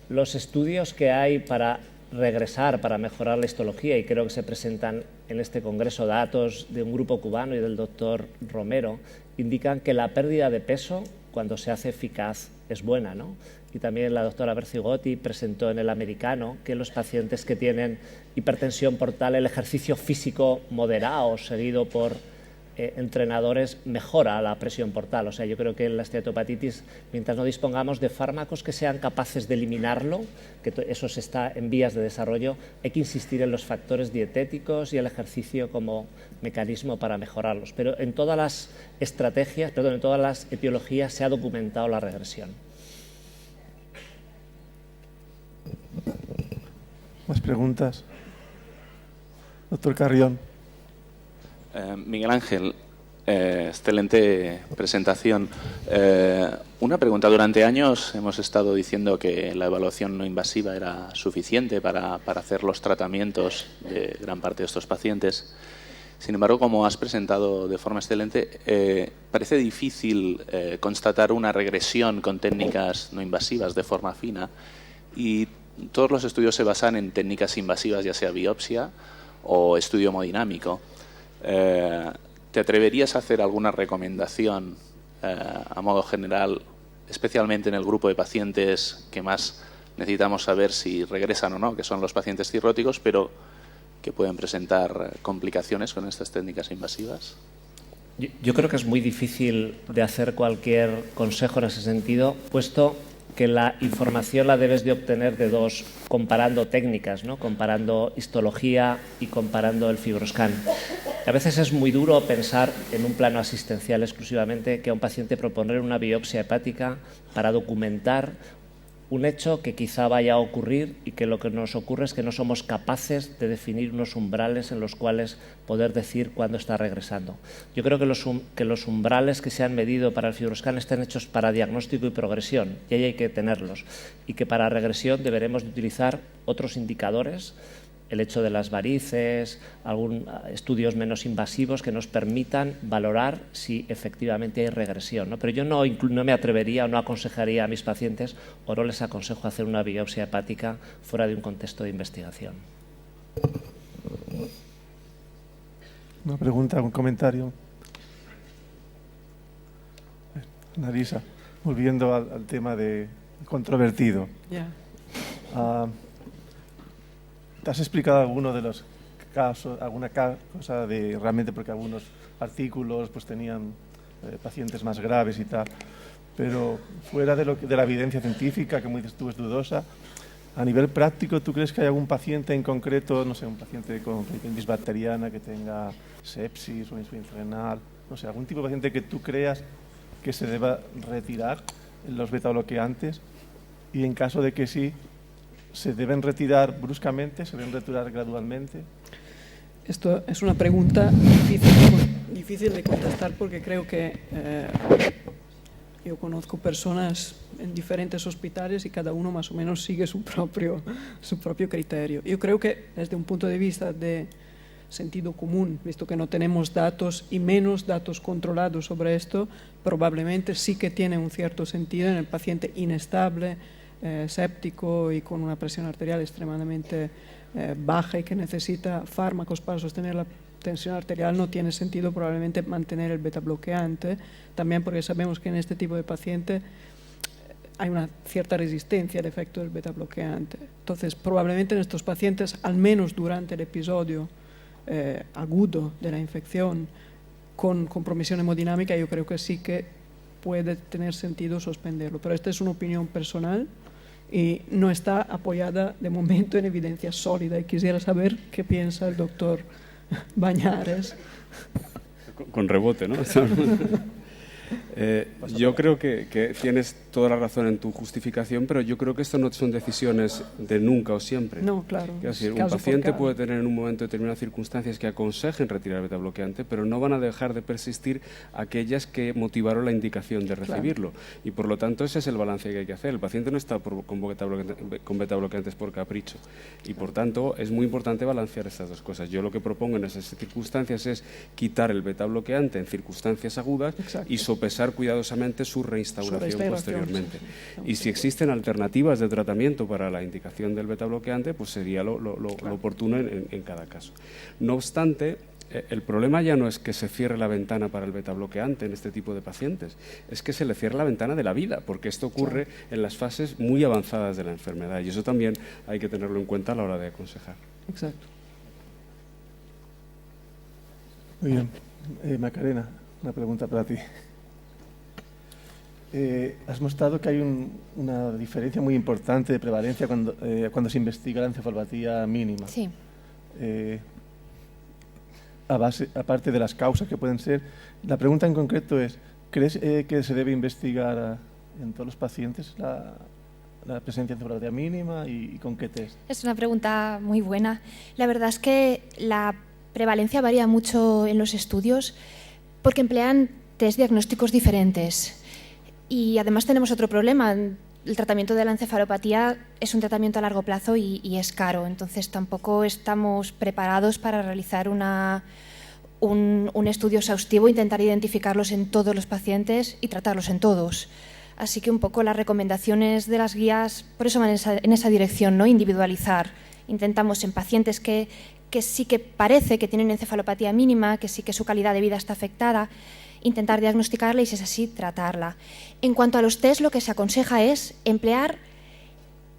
Los estudios que hay para regresar, para mejorar la histología, y creo que se presentan en este congreso datos de un grupo cubano y del doctor Romero, indican que la pérdida de peso, cuando se hace eficaz, es buena, ¿no? Y también la doctora Berzigotti presentó en el Americano que los pacientes que tienen hipertensión portal, el ejercicio físico moderado seguido por entrenadores mejora la presión portal. O sea, yo creo que en la esteatohepatitis, mientras no dispongamos de fármacos que sean capaces de eliminarlo, que eso se está en vías de desarrollo, hay que insistir en los factores dietéticos y el ejercicio como mecanismo para mejorarlos. Pero en todas las estrategias, en todas las etiologías se ha documentado la regresión. ¿Más preguntas? Doctor Carrión. Miguel Ángel, excelente presentación. Una pregunta. Durante años hemos estado diciendo que la evaluación no invasiva era suficiente para hacer los tratamientos de gran parte de estos pacientes. Sin embargo, como has presentado de forma excelente, parece difícil constatar una regresión con técnicas no invasivas de forma fina, y todos los estudios se basan en técnicas invasivas, ya sea biopsia o estudio hemodinámico. ¿Te atreverías a hacer alguna recomendación a modo general, especialmente en el grupo de pacientes que más necesitamos saber si regresan o no, que son los pacientes cirróticos, pero que pueden presentar complicaciones con estas técnicas invasivas? Yo creo que es muy difícil de hacer cualquier consejo en ese sentido, puesto que la información la debes de obtener de dos, comparando técnicas, ¿no? Comparando histología y comparando el fibroscan. A veces es muy duro pensar en un plano asistencial exclusivamente, que a un paciente proponer una biopsia hepática para documentar un hecho que quizá vaya a ocurrir, y que lo que nos ocurre es que no somos capaces de definir unos umbrales en los cuales poder decir cuándo está regresando. Yo creo que los umbrales que se han medido para el fibroscan están hechos para diagnóstico y progresión, y ahí hay que tenerlos, y que para regresión deberemos de utilizar otros indicadores, el hecho de las varices, estudios menos invasivos que nos permitan valorar si efectivamente hay regresión, ¿no? Pero yo no me atrevería o no aconsejaría a mis pacientes, o no les aconsejo hacer una biopsia hepática fuera de un contexto de investigación. ¿Una pregunta, algún comentario? Narisa, volviendo al tema de controvertido. Yeah. ¿Te has explicado alguno de los casos, alguna cosa de realmente, porque algunos artículos pues tenían pacientes más graves y tal, pero fuera de la evidencia científica, que como dices tú es dudosa, a nivel práctico, ¿tú crees que hay algún paciente en concreto, no sé, un paciente con peritonitis bacteriana que tenga sepsis o insuficiencia renal, no sé, algún tipo de paciente que tú creas que se deba retirar los beta-bloqueantes? Y en caso de que sí, ¿se deben retirar bruscamente? ¿Se deben retirar gradualmente? Esto es una pregunta difícil de contestar, porque creo que yo conozco personas en diferentes hospitales y cada uno más o menos sigue su propio criterio. Yo creo que desde un punto de vista de sentido común, visto que no tenemos datos y menos datos controlados sobre esto, probablemente sí que tiene un cierto sentido en el paciente inestable, séptico y con una presión arterial extremadamente baja y que necesita fármacos para sostener la tensión arterial. No tiene sentido probablemente mantener el beta bloqueante, también porque sabemos que en este tipo de paciente hay una cierta resistencia al efecto del beta bloqueante. Entonces, probablemente en estos pacientes, al menos durante el episodio agudo de la infección con compromisión hemodinámica, yo creo que sí que puede tener sentido suspenderlo. Pero esta es una opinión personal y no está apoyada de momento en evidencia sólida, y quisiera saber qué piensa el doctor Bañares. Con rebote, ¿no? Yo creo que tienes toda la razón en tu justificación, pero yo creo que esto no son decisiones de nunca o siempre. No, claro. Es decir, un paciente puede tener en un momento determinado circunstancias que aconsejen retirar el betabloqueante, pero no van a dejar de persistir aquellas que motivaron la indicación de recibirlo. Claro. Y por lo tanto ese es el balance que hay que hacer. El paciente no está con betabloqueantes por capricho. Y por tanto es muy importante balancear estas dos cosas. Yo lo que propongo en esas circunstancias es quitar el betabloqueante en circunstancias agudas. Exacto. Y sopesar cuidadosamente su reinstauración posteriormente. Sí. Y si existen alternativas de tratamiento para la indicación del betabloqueante, pues sería lo oportuno en cada caso. No obstante, el problema ya no es que se cierre la ventana para el betabloqueante en este tipo de pacientes, es que se le cierre la ventana de la vida, porque esto ocurre en las fases muy avanzadas de la enfermedad y eso también hay que tenerlo en cuenta a la hora de aconsejar. Exacto. Muy bien. Macarena, una pregunta para ti. Has mostrado que hay una diferencia muy importante de prevalencia cuando se investiga la encefalopatía mínima. Sí. Aparte de las causas que pueden ser, la pregunta en concreto es, ¿crees que se debe investigar en todos los pacientes la presencia de encefalopatía mínima y con qué test? Es una pregunta muy buena. La verdad es que la prevalencia varía mucho en los estudios porque emplean test diagnósticos diferentes. Y además tenemos otro problema. El tratamiento de la encefalopatía es un tratamiento a largo plazo y es caro. Entonces tampoco estamos preparados para realizar un estudio exhaustivo, intentar identificarlos en todos los pacientes y tratarlos en todos. Así que un poco las recomendaciones de las guías por eso van en esa dirección, ¿no? Individualizar. Intentamos en pacientes que sí que parece que tienen encefalopatía mínima, que sí que su calidad de vida está afectada, intentar diagnosticarla y si es así, tratarla. En cuanto a los test, lo que se aconseja es emplear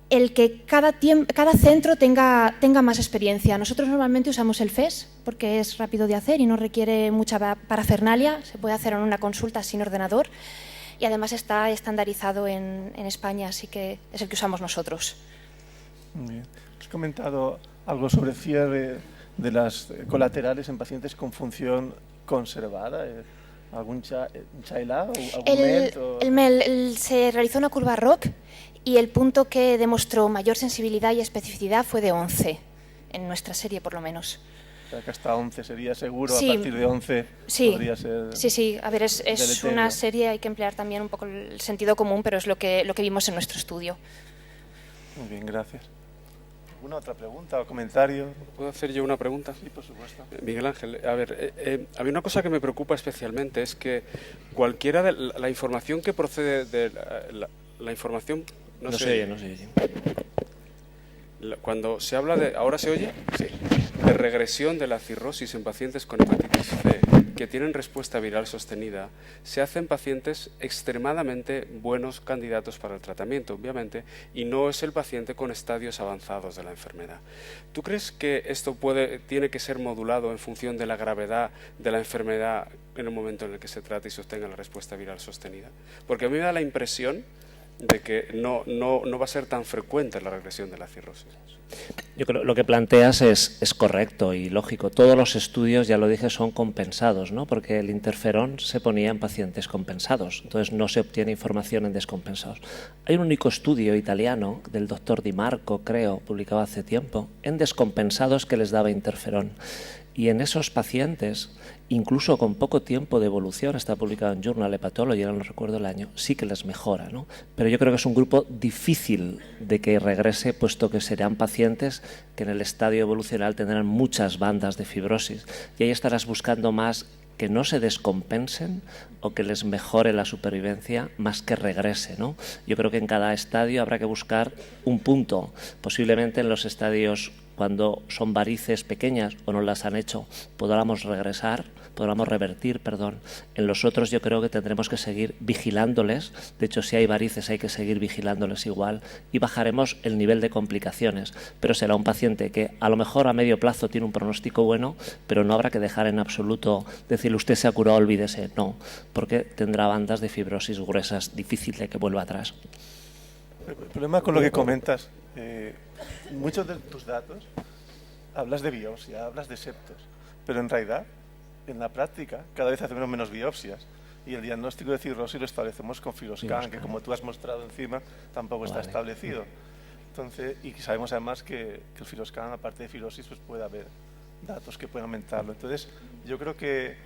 el que cada centro tenga más experiencia. Nosotros normalmente usamos el FES porque es rápido de hacer y no requiere mucha parafernalia, se puede hacer en una consulta sin ordenador y además está estandarizado en España, así que es el que usamos nosotros. Muy bien. Has comentado algo sobre cierre de las colaterales en pacientes con función conservada. ¿Algún CHA-ELA o algún MEL? El MEL se realizó una curva ROC y el punto que demostró mayor sensibilidad y especificidad fue de 11, en nuestra serie por lo menos. O sea, que hasta 11 sería seguro, sí, a partir de 11 podría ser... Sí, a ver, es una serie, hay que emplear también un poco el sentido común, pero es lo que vimos en nuestro estudio. Muy bien, gracias. ¿Alguna otra pregunta o comentario? ¿Puedo hacer yo una pregunta? Sí, por supuesto. Miguel Ángel, a ver, a mí una cosa que me preocupa especialmente es que cualquiera de la información que procede de la información... No se oye. Cuando se habla de... ¿Ahora se oye? Sí. De regresión de la cirrosis en pacientes con hepatitis C que tienen respuesta viral sostenida, se hacen pacientes extremadamente buenos candidatos para el tratamiento, obviamente, y no es el paciente con estadios avanzados de la enfermedad. ¿Tú crees que esto tiene que ser modulado en función de la gravedad de la enfermedad en el momento en el que se trata y sostenga la respuesta viral sostenida? Porque a mí me da la impresión de que no va a ser tan frecuente la regresión de la cirrosis. Yo creo que lo que planteas es correcto y lógico. Todos los estudios, ya lo dije, son compensados, ¿no? Porque el interferón se ponía en pacientes compensados, entonces no se obtiene información en descompensados. Hay un único estudio italiano del doctor Di Marco, creo, publicado hace tiempo, en descompensados que les daba interferón. Y en esos pacientes, incluso con poco tiempo de evolución, está publicado en Journal Hepatology, no recuerdo el año, sí que les mejora, ¿no? Pero yo creo que es un grupo difícil de que regrese, puesto que serán pacientes que en el estadio evolucional tendrán muchas bandas de fibrosis. Y ahí estarás buscando más que no se descompensen o que les mejore la supervivencia más que regrese, ¿no? Yo creo que en cada estadio habrá que buscar un punto, posiblemente en los estadios cuando son varices pequeñas o no las han hecho, podamos revertir. En los otros yo creo que tendremos que seguir vigilándoles. De hecho, si hay varices hay que seguir vigilándoles igual y bajaremos el nivel de complicaciones. Pero será un paciente que a lo mejor a medio plazo tiene un pronóstico bueno, pero no habrá que dejar en absoluto decirle usted se ha curado, olvídese. No, porque tendrá bandas de fibrosis gruesas, difícil de que vuelva atrás. El problema con lo que comentas, muchos de tus datos hablas de biopsia, hablas de septos, pero en realidad, en la práctica, cada vez hacemos menos biopsias. Y el diagnóstico de cirrosis lo establecemos con Firoscan, que como tú has mostrado encima, tampoco está establecido. Entonces, y sabemos además que el Firoscan, aparte de fibrosis, pues puede haber datos que pueden aumentarlo. Entonces, yo creo que,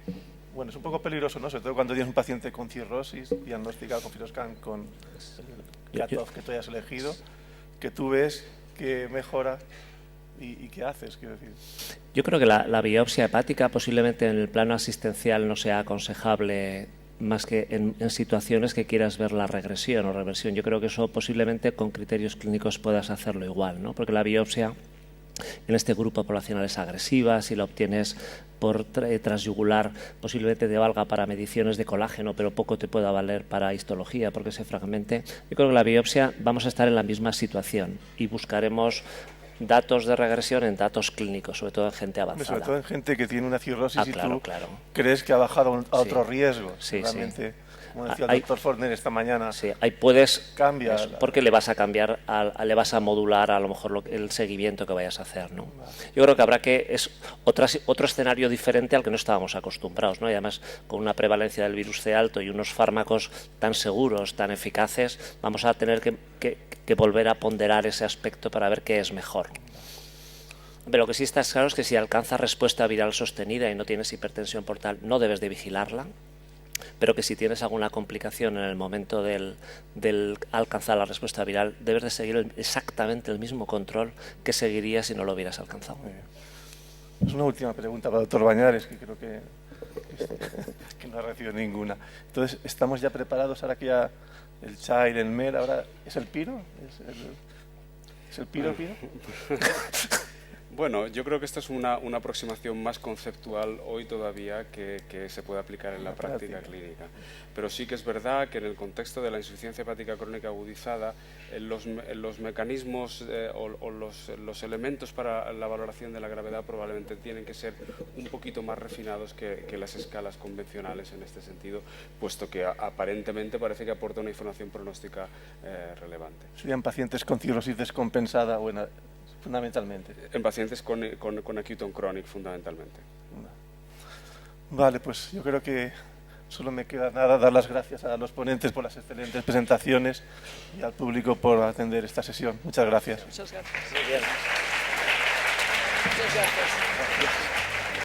bueno, es un poco peligroso, ¿no? Sobre todo cuando tienes un paciente con cirrosis, diagnosticado con Firoscan, con el cutoff que tú hayas elegido, que tú ves que mejora y qué haces, quiero decir. Yo creo que la biopsia hepática posiblemente en el plano asistencial no sea aconsejable más que en situaciones que quieras ver la regresión o reversión. Yo creo que eso posiblemente con criterios clínicos puedas hacerlo igual, ¿no? Porque la biopsia en este grupo poblacional es agresiva, si la obtienes por transyugular posiblemente te valga para mediciones de colágeno, pero poco te pueda valer para histología porque se fragmente. Yo creo que la biopsia vamos a estar en la misma situación y buscaremos datos de regresión en datos clínicos, sobre todo en gente avanzada. Sobre todo en gente que tiene una cirrosis y claro, tú crees que ha bajado a otro riesgo. Sí, realmente, como decía el doctor Forner esta mañana, ahí puedes cambiar. Porque le vas a cambiar, le vas a modular a lo mejor el seguimiento que vayas a hacer, ¿no? Yo creo que habrá es otro escenario diferente al que no estábamos acostumbrados, ¿no? Y además con una prevalencia del virus C alto y unos fármacos tan seguros, tan eficaces, vamos a tener que volver a ponderar ese aspecto para ver qué es mejor. Pero lo que sí está claro es que si alcanzas respuesta viral sostenida y no tienes hipertensión portal, no debes de vigilarla, pero que si tienes alguna complicación en el momento del alcanzar la respuesta viral, debes de seguir exactamente el mismo control que seguirías si no lo hubieras alcanzado. Es una última pregunta para el doctor Bañares, que creo que no ha recibido ninguna. Entonces, ¿estamos ya preparados ahora que ya el CHAI, el MER, ahora es el PIRO? ¿Es el PIRO? Bueno, yo creo que esta es una aproximación más conceptual hoy todavía que se puede aplicar en la práctica clínica. Pero sí que es verdad que en el contexto de la insuficiencia hepática crónica agudizada, los mecanismos o los elementos para la valoración de la gravedad probablemente tienen que ser un poquito más refinados que las escalas convencionales en este sentido, puesto que aparentemente parece que aporta una información pronóstica relevante. ¿Serían pacientes con cirrosis descompensada o fundamentalmente? En pacientes con acute on chronic, fundamentalmente. Vale, pues yo creo que solo me queda nada dar las gracias a los ponentes por las excelentes presentaciones y al público por atender esta sesión. Muchas gracias. Muchas gracias. Muy bien. Muchas gracias.